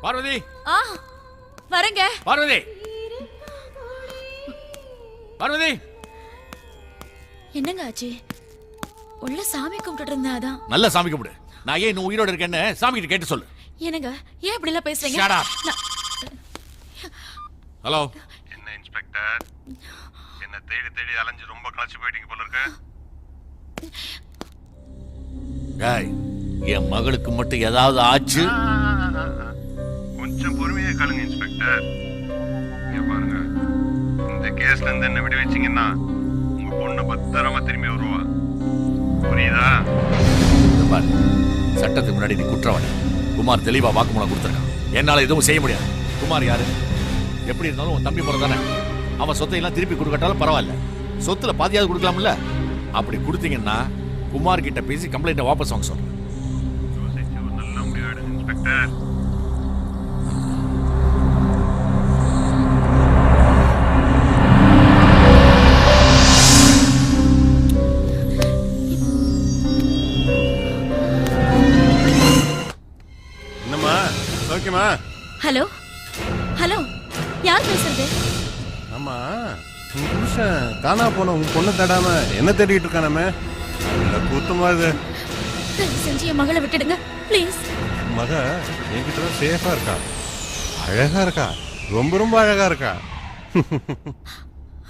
பார்வதி, வரங்க. பார்வதி, பார்வதி. என்னங்க ஆச்சு? உள்ள சாமி கும்பிட்டு இருந்தேன், அதான். நல்ல சாமி கும்பிடு. நான் ஏன் இன்னும் உயிரோட இருக்கேன்னு சாமி கிட்ட கேட்டு சொல்லு. என்னங்க ஏன் இப்படி எல்லாம் பேசுறீங்க? Shut up. ஹலோ. என்ன இன்ஸ்பெக்டர், என்ன தேடி தேடி அலைஞ்சு ரொம்ப களைச்சு போயிட்டீங்க போல இருக்கு. டேய், என் மகளுக்கு மட்டும் ஏதாவது ஆச்சு. கொஞ்சம் பொறுமையா கேளுங்க இன்ஸ்பெக்டர். இங்க பாருங்க, இந்த கேஸ்ல இருந்து என்ன விடுவிச்சீங்கன்னா உங்க பொண்ணு பத்திரமா திரும்பி வருவா. புரியுதா? சட்டத்துக்கு முன்னாடி நீ குற்றவாளி. குமார் தெளிவா வாக்குமூலம் கொடுத்துருக்கான். என்னால எதுவும் செய்ய முடியாது. குமார் யாரு? எப்படி இருந்தாலும் உன் தம்பி போறதானே. அவன் சொத்தை எல்லாம் திருப்பி கொடுக்கட்டாலும் பரவாயில்ல, சொத்துல பாதியாவது கொடுக்கலாம்ல. அப்படி கொடுத்தீங்கன்னா குமார் கிட்ட பேசி கம்ப்ளைண்ட்டை வாபஸ் வாங்க சொல்றேன். நல்ல முடிவு இன்ஸ்பெக்டர். என்னம்மா ஓகேமா? ஹலோ ஹலோ, யார் பேசுறது? ஆமா, உன் புருஷன் காணா போன உன் பொண்ணை தேடாம என்ன தேடிட்டு இருக்கானமே? இல்ல கூத்தமா இது. தயவு செஞ்சு என் மகளை விட்டுடுங்க ப்ளீஸ். மக என்கிட்ட தான் சேஃபா இருக்கா, அழகா இருக்கா, ரொம்ப ரொம்ப அழகா இருக்கா.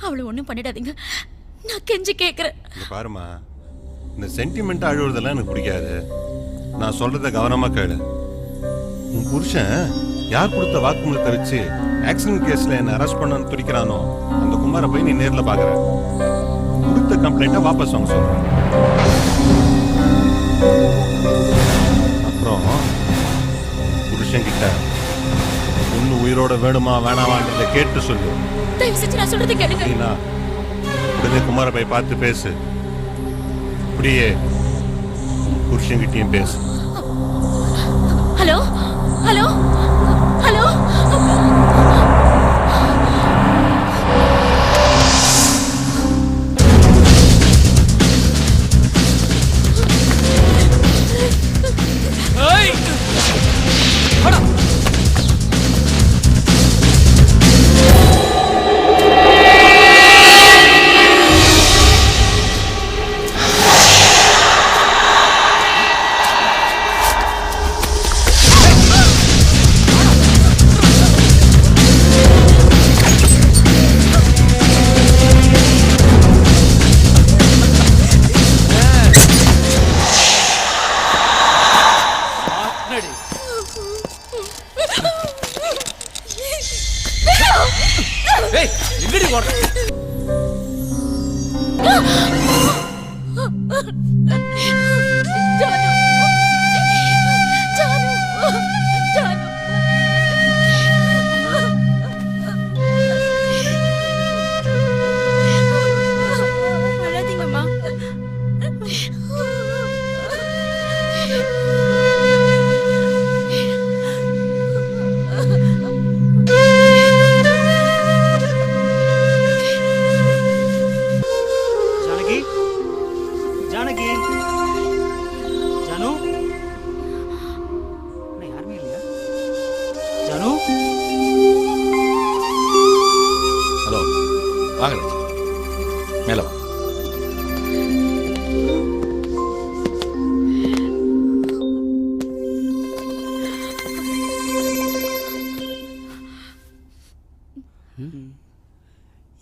அவளை ஒண்ணும் பண்ணிடாதீங்க, நான் கெஞ்சி கேக்குறேன். இங்க பாருமா, இந்த சென்டிமெண்ட் அழுவுறதெல்லாம் எனக்கு பிடிக்காது. நான் சொல்றத கவனமா கேளு. உன் புருஷன் யார் கொடுத்த வாக்குமூலத்தை வச்சு ஆக்சிடென்ட் கேஸ்ல என்ன அரெஸ்ட் பண்ண துடிக்கிறானோ அந்த குமாரை போய் நீ நேர்ல பாக்குற. கொடுத்த கம்ப்ளைண்ட்டை வாபஸ் வாங்க சொல்ற. அப்புறம் புருஷன் கிட்ட பொண்ணு உயிரோட வேணுமா வேணாமான்றதை கேட்டு சொல்லு. தயவு செஞ்சு நான் சொல்றது கேளுங்க. உடனே குமார போய் பார்த்து பேசு. அப்படியே புருஷன் கிட்டயும் பேசு. Hello hello hello.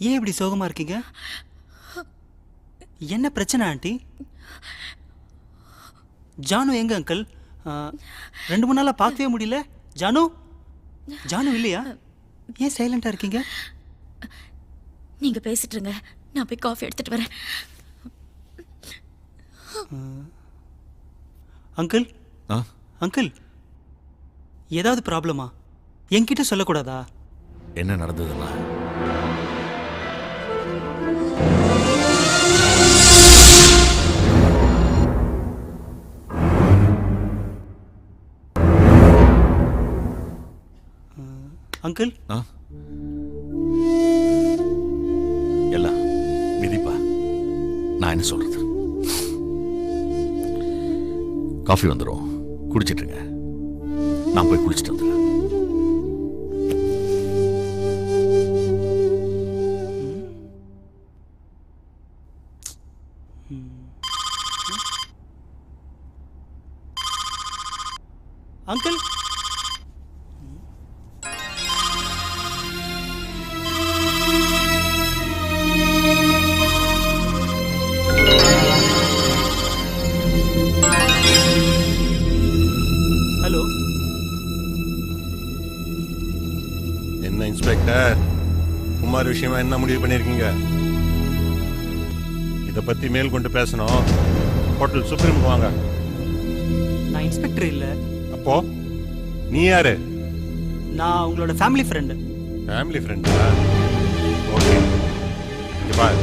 ஏன் இப்படி சோகமா இருக்கீங்க? என்ன பிரச்சனை ஆண்டி? ஜானு எங்க அங்கிள்? 2-3 நாளா பார்க்கவே முடியல. ஜானு ஜானு இல்லையா? ஏன் சைலண்டா இருக்கீங்க? நீங்க பேசிட்டு இருங்க, நான் போய் காஃபி எடுத்துட்டு வரேன். அங்கிள் அங்கிள், ஏதாவது ப்ராப்ளமா? என்கிட்ட சொல்லக்கூடாதா? என்ன நடந்ததுன்னா, அங்கிள் எல்லாம் விதிப்பா. நான் என்ன சொல்றது? காஃபி வந்துடும், குடிச்சிட்டுருங்க. நான் போய் குளிச்சுட்டு வந்துடுறேன். அங்கிள் என்ன இன்ஸ்பெக்டர், குமார் விஷயமா என்ன முடிவு பண்ணியிருக்கீங்க? இதை பத்தி மேல் கொண்டு பேசணும். ஹோட்டல் சுப்ரீமுக்கு வாங்க. நான் இன்ஸ்பெக்டர் இல்லை. அப்போ நீ யாரு? நான் உங்களோட ஃபேமிலி ஃப்ரெண்டு. ஃபேமிலி ஃப்ரெண்டா? ஓகே, இங்க பாரு,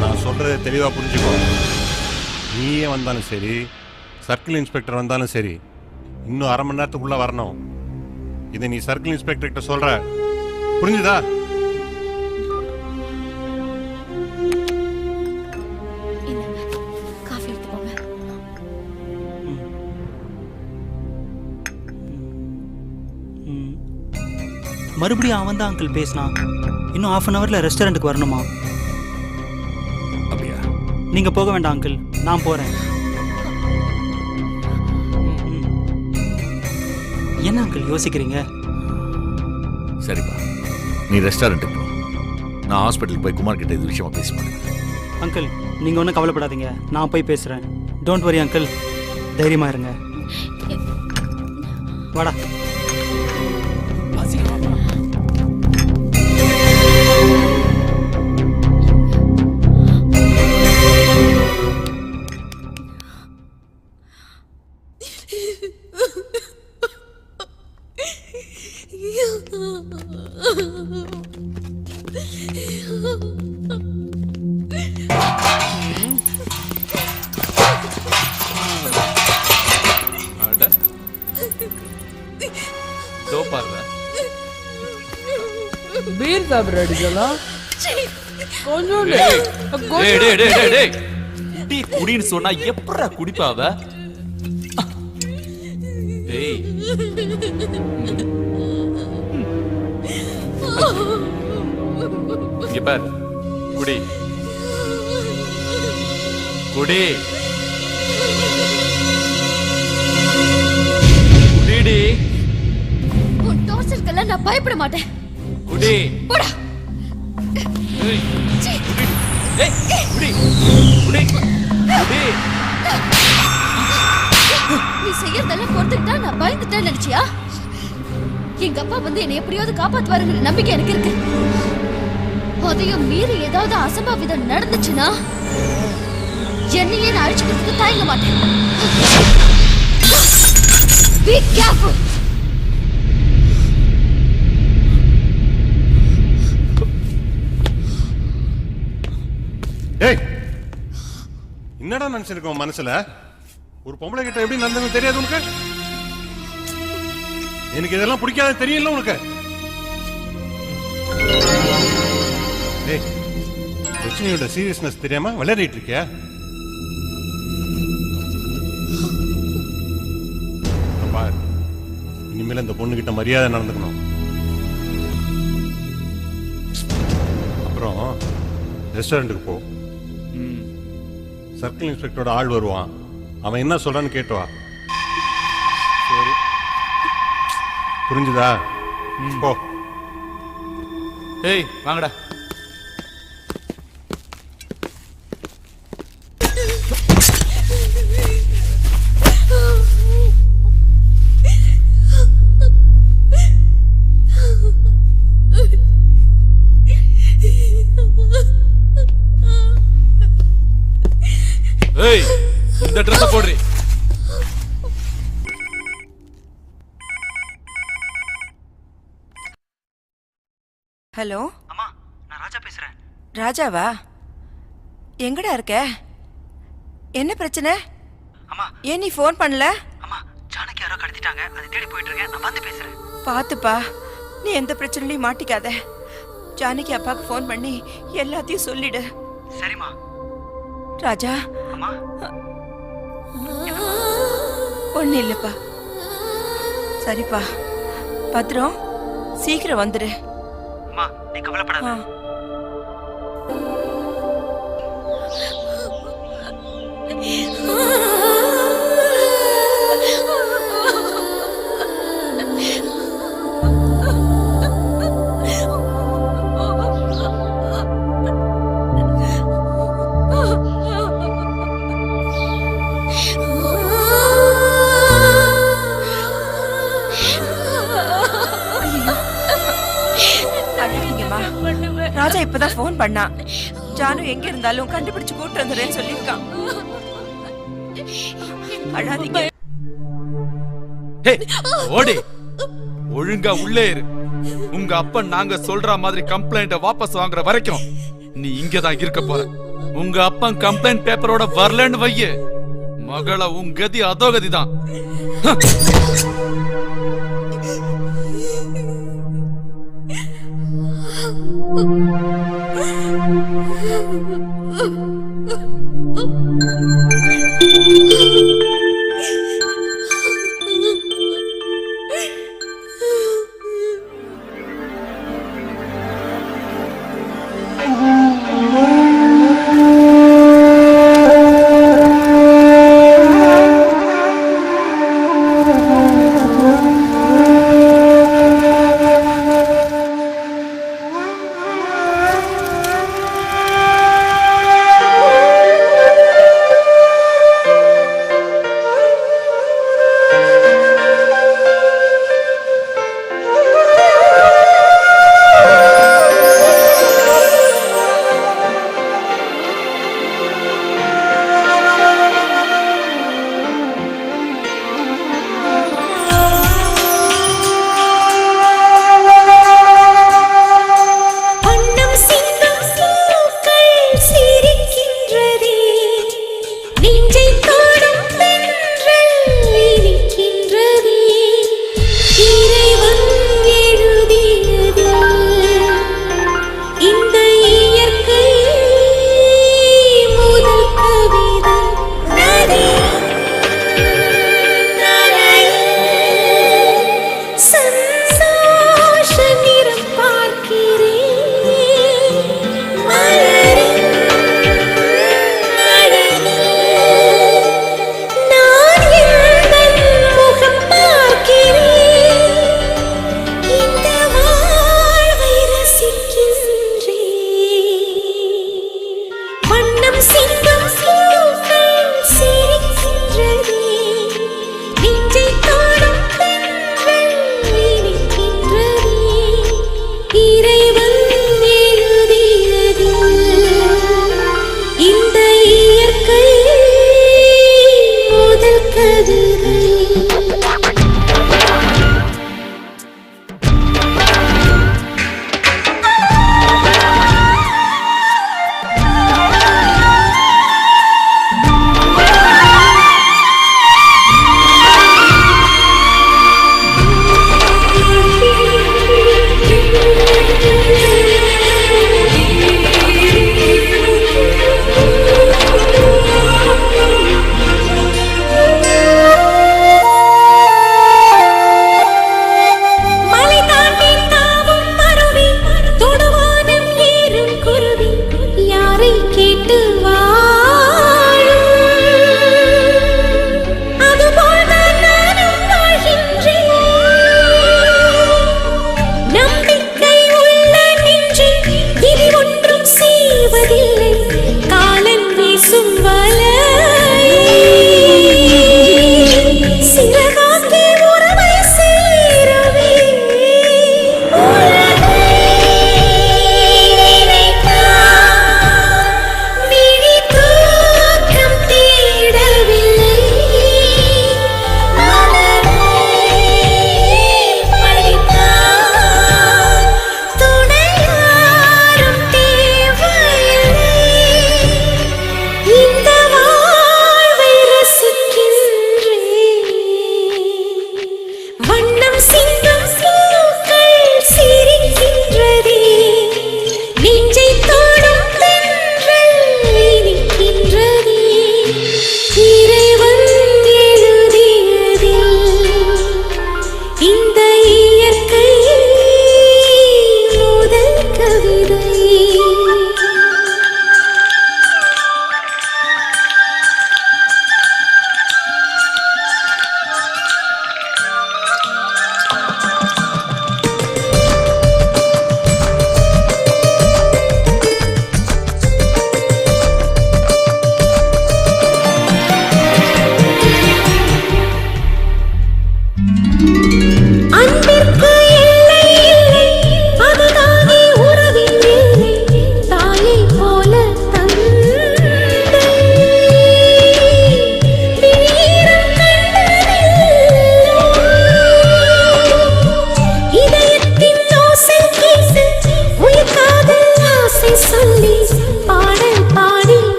நான் சொல்றதை தெளிவா புரிஞ்சுக்கோ. நீயே வந்தாலும் சரி, சர்க்கிள் இன்ஸ்பெக்டர் வந்தாலும் சரி, இன்னும் அரை மணி நேரத்துக்குள்ள வரணும். இதை நீ சர்க்கிள் இன்ஸ்பெக்டர் கிட்ட சொல்ற, புரிஞ்சுதா? காஃபி எடுத்துக்கோங்க. மறுபடியும் அவன் தான் அங்கிள் பேசினான். இன்னும் ½ அன் ஹவரில் ரெஸ்டாரண்ட்டுக்கு வரணுமா? அப்படியா? நீங்கள் போக வேண்டாம் அங்கிள், நான் போகிறேன். என்ன அங்கிள் யோசிக்கிறீங்க? சரிப்பா, நீ ரெஸ்டாரண்ட்டுக்கு போ. நான் ஹாஸ்பிட்டலுக்கு போய் குமார் கிட்ட இது விஷயமா பேசுவேன். அங்கிள் நீங்கள் ஒன்றும் கவலைப்படாதீங்க, நான் போய் பேசுகிறேன். டோன்ட் வரி அங்கிள், தைரியமாக இருங்க. வாடா. பீர் சாப்பிட்ற அடிக்கலாம் கொஞ்சம் குடின்னு சொன்னா எப்படா குடிப்பாவ? இங்க பார், குடி குடி குடிடி. உன் டார்ச்சருக்கெல்லாம் நான் பயப்பட மாட்டேன். குடி. போடா. நீ செய்யறதெல்லாம் பொறுத்துக்கிட்டா நான் பயந்துட்டேன்னு நினைச்சியா? எங்க அப்பா வந்து என்னை எப்படியாவது காப்பாத்துவாருங்கிற நம்பிக்கை எனக்கு இருக்கு. அதையும் மீறி ஏதாவது அசம்பாவிதம் நடந்துச்சுன்னா என்னையே நான் அழிச்சுக்கிறதுக்கு தயங்க மாட்டேன். Be careful. ஏய், என்னடா நினைச்சிருக்கோம் மனசுல? ஒரு பொம்பளை கிட்ட எப்படி நடந்தது தெரியாது உனக்கு? எனக்கு இதெல்லாம் பிடிக்காத தெரியல உனக்கு? ஏய், பிரச்சனையோட சீரியஸ்னஸ் தெரியாம விளையாடிட்டு இருக்கியா? பாரு, இனிமேல் இந்த பொண்ணு கிட்ட மரியாதை நடந்துக்கணும். அப்புறம் ரெஸ்டாரண்ட்டுக்கு போ. சர்க்கிள் இன்ஸ்பெக்டரோட ஆள் வருவான், அவன் என்ன சொல்றான்னு கேட்டு வா. சரி, புரிஞ்சுதா? போ. ஏய் வாங்கடா. ஏய், இந்த ட்ரெஸ் போடுறீ. ஹலோ அம்மா, நான் ராஜா பேசுறேன். ராஜாவா? எங்கடா இருக்க? என்ன பிரச்சனை? அம்மா, ஏன் நீ ஃபோன் பண்ணல? அம்மா, ஜானகி யாரோ கடத்திட்டாங்க, அதை தேடி போயிட்டு இருக்கேன். நான் வந்து பேசுறேன். பாத்துப்பா, நீ எந்த பிரச்சனையும் மாட்டிக்காத. ஜானகி அப்பாவுக்கு ஃபோன் பண்ணி எல்லாத்தையும் சொல்லிடு. சரிம்மா. ராஜா. அம்மா, ஒன்னும் இல்லப்பா. சரிப்பா, பத்திரம், சீக்கிரம் வந்துடு. அம்மா, நீ கவலைப்படாத. ராஜா இப்பதான் ஃபோன் பண்ணா. ஜானு எங்க இருந்தாலும் கண்டுபிடிச்சு கூட்டு வந்துடுறேன்னு சொல்லியிருக்கான். அழாதீங்க. ஹே, ஓடி ஒழுங்கா உள்ளே இரு. உங்க அப்பன் நாங்க சொல்ற மாதிரி கம்ப்ளைண்ட வாபஸ் வாங்குற வரைக்கும் நீ இங்கதான் இருக்க போற. உங்க அப்பன் கம்ப்ளைண்ட் பேப்பரோட வரலன்னு வைய மகள உன் கதி அதோகதிதான்.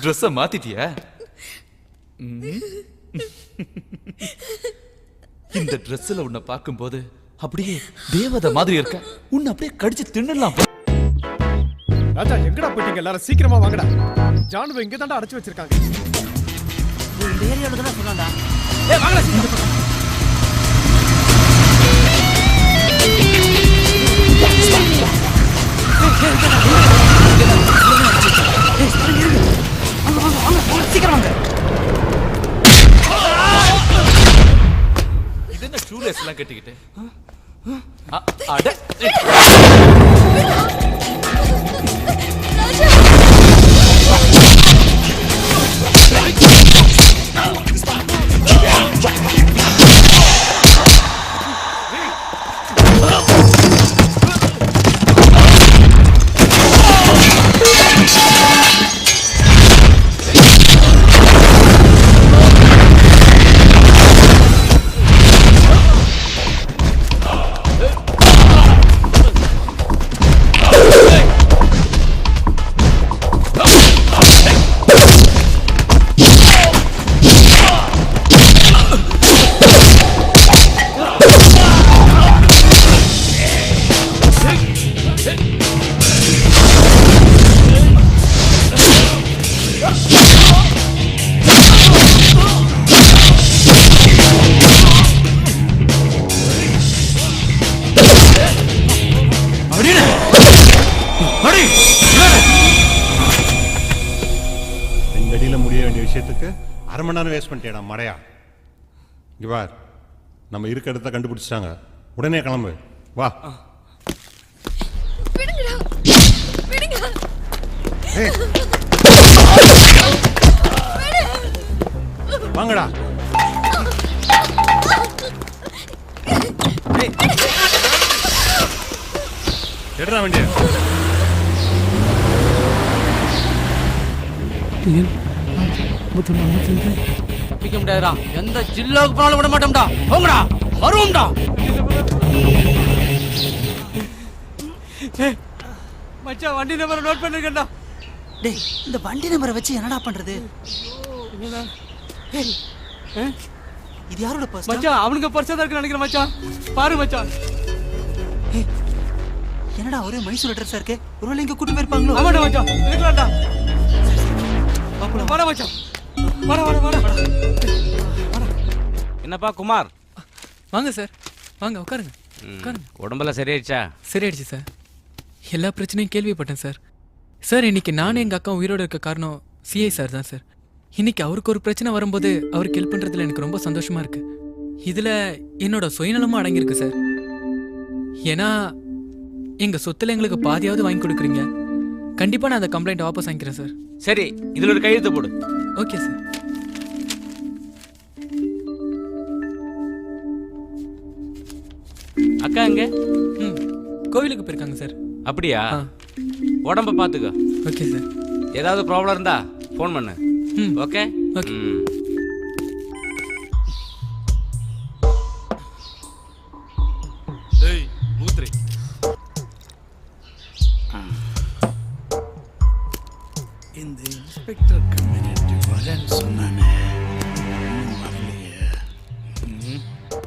ட்ரெஸ்ஸை மாத்திட்டியா? இந்த ட்ரெஸ்ல உன்னை பார்க்கும்போது அப்படியே தேவதை மாதிரி இருக்க. உன்னை அப்படியே கடிச்சு தின்னலாம். ராஜா எங்கடா போயிட்டீங்க எல்லாரும்? சீக்கிரமா வாங்கடா. ஜானுவை இங்க தாண்டா அடைச்சு வச்சிருக்காங்க. இந்த ஏரியாவுல தானே சொன்னாண்டா. ஏய் வாங்கடா இந்த பக்கம். சீக்கிரம் வாங்க. இது என்ன ஷூலேஸ் எல்லாம் கட்டிக்கிட்டு? அட அரை மணி நேரம் வேஸ்ட் பண்ணிட்டேடா மடையா. இங்க பார், நம்ம இருக்க இடத்த கண்டுபிடிச்சிட்டாங்க. உடனே கிளம்பு. வா. வாங்கடா. எடுறா வண்டிய. தப்பிக்க முடியாதுடா. எந்த ஜில்லாவுக்கு போனாலும் விட மாட்டோம்டா. போங்கடா, வருவோம்டா. மச்சான் வண்டி நம்பரை நோட் பண்ணிருக்கேன்டா. டேய், இந்த வண்டி நம்பரை வச்சு என்னடா பண்றது? இது யாரோட பர்ஸ்? மச்சான் அவனுக்கு பர்ஸா தான் இருக்கு நினைக்கிறேன் மச்சான். பாரு மச்சான். என்னடா ஒரே மைசூர் அட்ரஸா இருக்கு? ஒருவேளை இங்க கூட்டி போயிருப்பாங்களோ? ஆமாடா மச்சான், இருக்கலாம்டா. வாடா மச்சான். வாடா. என்னப்பா குமார்? வாங்க சார், வாங்க உட்காருங்க. உட்காருங்க. உடம்பெல்லாம் சரியாயிடுச்சா? சரியாயிடுச்சு சார். எல்லா பிரச்சனையும் கேள்விப்பட்டேன் சார். சார் இன்னைக்கு நானும் எங்கள் அக்கா உயிரோடு இருக்க காரணம் சிஐ சார் தான் சார். இன்னைக்கு அவருக்கு ஒரு பிரச்சனை வரும்போது அவருக்கு ஹெல்ப் பண்ணுறதுல எனக்கு ரொம்ப சந்தோஷமா இருக்கு. இதில் என்னோட சுயநலமும் அடங்கியிருக்கு சார். ஏன்னா எங்கள் சொத்துல எங்களுக்கு பாதியாவது வாங்கி கொடுக்குறீங்க. கண்டிப்பாக நான் அந்த கம்ப்ளைண்ட் வாபஸ் வாங்கிக்கிறேன் சார். சரி, இதில் ஒரு கையெழுத்து போடு. Okay sir. அக்கா எங்க? கோவிலுக்கு போயிருக்காங்க சார். அப்படியா? உடம்ப பார்த்துக்கோ. Okay sir. ஏதாவது ப்ராப்ளம் இருந்தா ஃபோன் பண்ணு. Okay okay. ஏய் மூத்ரி, இந்த இன்ஸ்பெக்டர் கம்யூனிட்டி வரேன்னு சொன்னானே,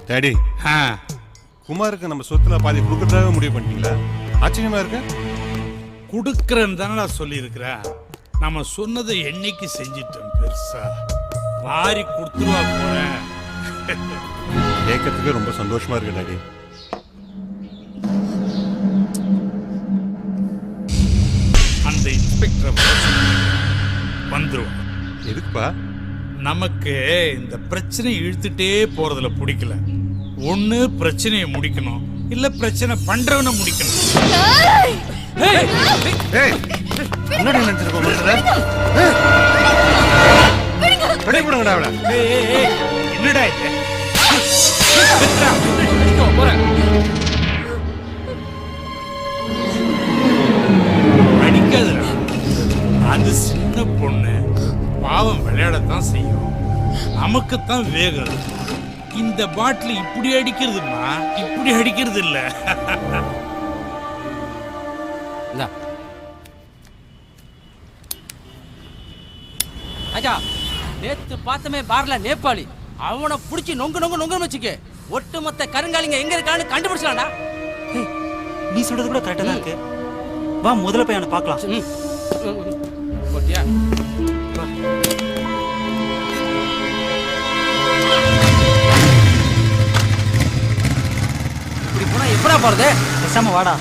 டேடி, குமாருக்கு நம்ம சொத்துல பாதி கொடுக்கறதாவே முடிவு பண்ணிட்டீங்களா? ஆச்சரியமா இருக்கு. கொடுக்கறேன்னு தானே நான் சொல்லியிருக்கிறேன். நம்ம சொன்னதை என்னைக்கு செஞ்சிட்டோம் பெருசா. வாரி கொடுத்துருவா போறேன். கேட்கறதுக்கு ரொம்ப சந்தோஷமா இருக்கு டாடி. அந்த இன்ஸ்பெக்டர் வந்துருவோம். எதுக்குப்பா? நமக்கு இந்த பிரச்சனை இழுத்துட்டே போறதுல பிடிக்கல. ஒண்ணு பிரச்சனையை முடிக்கணும், இல்ல பிரச்சனை பண்றவனை முடிக்கணும். என்னடா நினைச்சிருக்கோம் என்னடா இது? அடிக்காதுடா. அது சின்ன பொண்ணு, பாவம் விளையாடத்தான் செய்யும். நமக்குத்தான் வேகம். இந்த பாட்டில் இப்படி அடிக்கிறதுமா, இப்படி அடிக்கிறது இல்ல. நேத்து பார்த்தமே பார்ல நேபாளி, அவனை புடிச்சு நொங்கு நொங்கு நொங்குன்னு வச்சுக்க, ஒட்டுமொத்த கருங்காலிங்க எங்க இருக்கான்னு கண்டுபிடிச்சலாம்டா. நீ சொல்றது கூட கரெக்டா தான் இருக்கு. வா முதல்ல போய் அவனை பார்க்கலாம். போட்டியா? இப்படி போனா எப்படா போறது? பேசாம வாடா.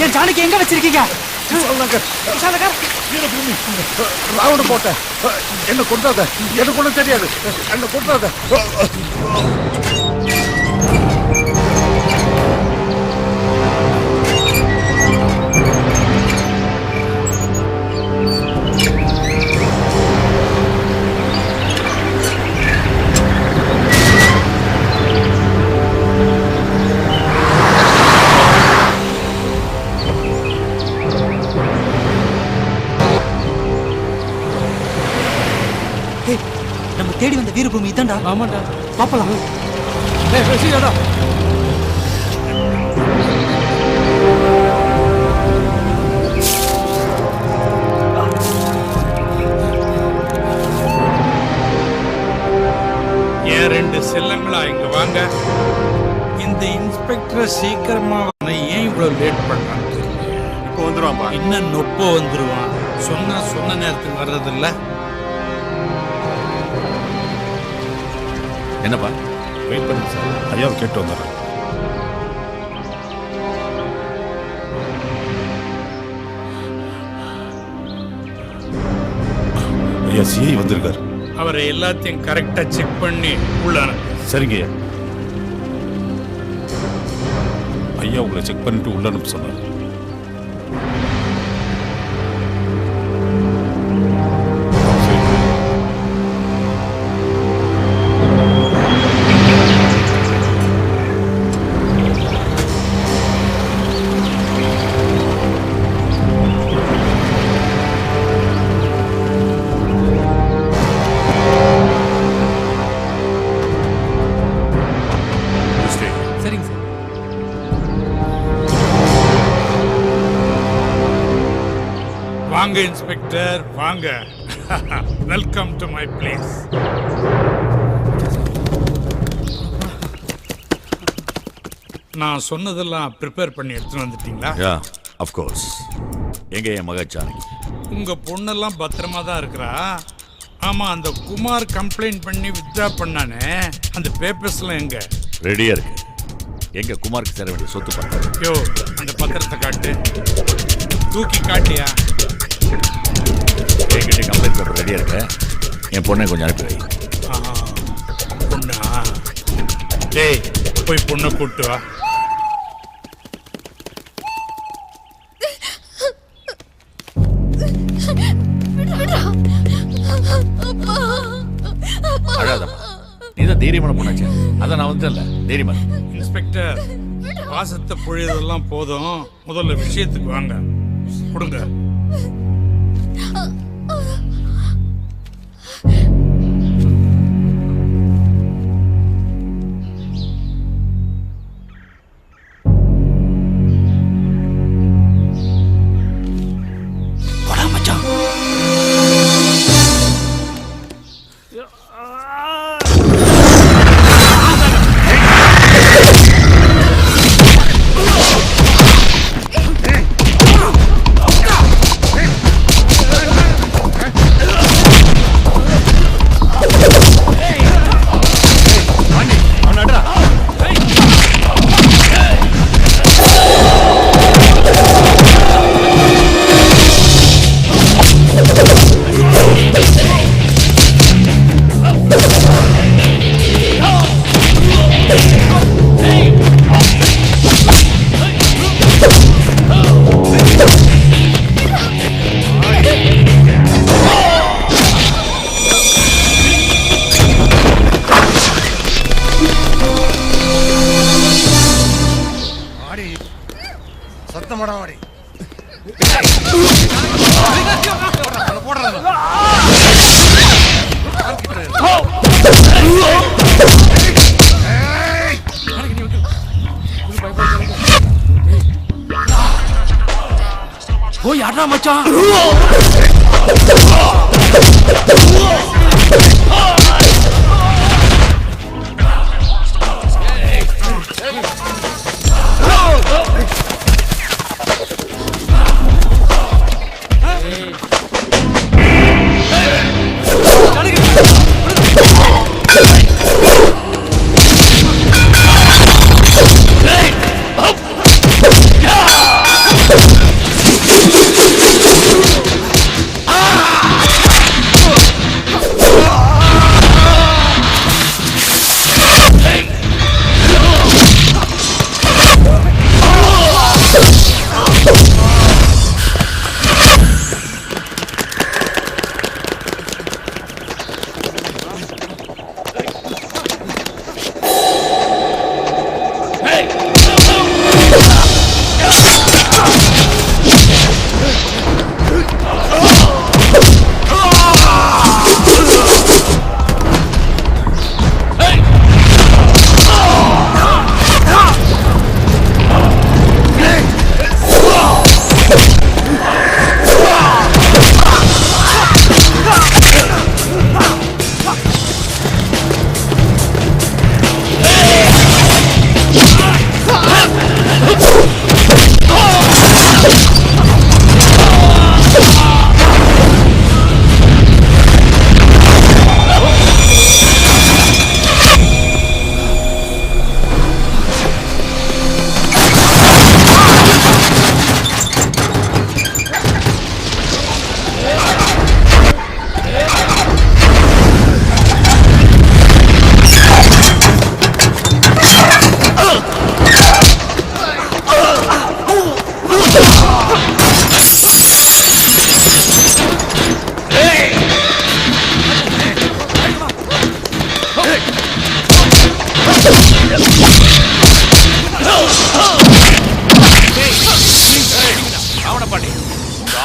என் ஜானகி எங்க வச்சிருக்கீங்க? ராவண போட்ட என்ன கொண்டாத, எனக்கு ஒன்றும் தெரியாது, என்ன கொண்டாத. நம்ம தேடி வந்த வீரபூமி இதான்டா. ஆமாண்டா, பாப்பலாம். ஏன் ரெண்டு செல்லங்களா இங்க வாங்க. இந்த இன்ஸ்பெக்டரை சீக்கிரமா ஏன் இவ்வளவு லேட் பண்றாங்க? இப்போ வந்துருவான்பா. இன்னும் நொப்ப வந்துருவான். சொன்ன நேரத்துக்கு வர்றதில்ல. என்னப்பா? வெயிட் பண்ணுங்க சார், ஐயாவை கேட்டு வந்துடுறேன். ஐயா சிஐ வந்திருக்காரு. அவரை எல்லாத்தையும் கரெக்டா செக் பண்ணி உள்ள சரிங்க ஐயா. ஐயா உங்களை செக் பண்ணிட்டு உள்ள அனுப்ப சொன்னார். சரிங்க சார். வாங்க இன்ஸ்பெக்டர் வாங்க. Welcome to my place. நான் சொன்னதெல்லாம் ப்ரிப்பேர் பண்ணி எடுத்துட்டு வந்துட்டீங்களா? Yeah of course. எங்க என் மக ஜானகி? உங்க பொண்ணெல்லாம் பத்திரமா தான் இருக்கிறா. ஆமா, அந்த குமார் கம்ப்ளைண்ட் பண்ணி வித்ட்ரா பண்ணானே, அந்த பேப்பர்ஸ்லாம் எங்க? ரெடியா இருக்கு. எங்க குமாருக்கு சேர வேண்டிய சொத்து பத்திரம். யோ, அந்த பத்திரத்தை காட்டு. தூக்கி காட்டியா? என்கிட்ட கம்ப்ளைண்ட் பேப்பர் ரெடியா இருக்கு. என் பொண்ணை கொஞ்சம் அனுப்பி வை. பொண்ணா? டேய், போய் பொண்ணை கூட்டு வா. நீ தான் தைரியமான பொண்ணாச்சு. அதான் நான் வந்துட்டேன்ல, தைரியமா இரு. இன்ஸ்பெக்டர், பாசத்தை பொழியதெல்லாம் போதும், முதல்ல விஷயத்துக்கு வாங்க. கொடுங்க. போடா மச்சான். போய் அடா மச்சான்.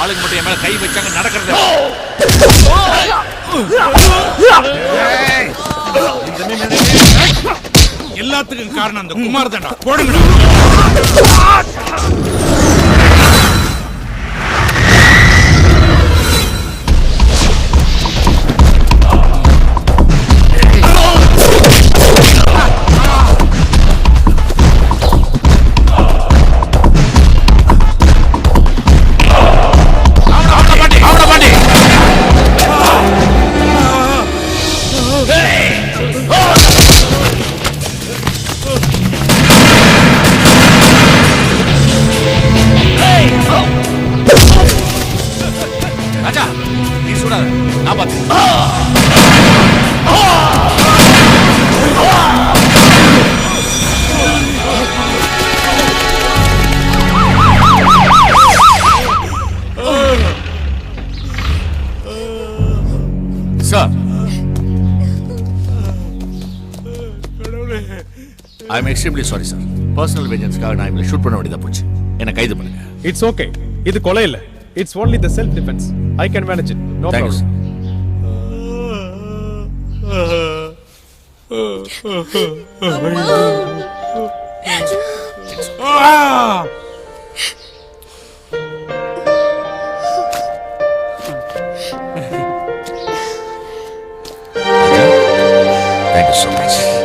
ஆளுங்க மட்டும் என் மேல கை வச்சாங்க நடக்கிறது. எல்லாத்துக்கும் காரணம் அந்த குமார் தான்டா. போடுங்க. I am extremely sorry sir. Personal வெஞ்சன்ஸ்க்காக நான் இவங்களை ஷூட் பண்ண வேண்டியதா போச்சு. என்ன கைது பண்ணுங்க. It's okay. இது கொலை இல்ல. It's only the self defense. I can manage it. No Thank you, problem. Thank you so much.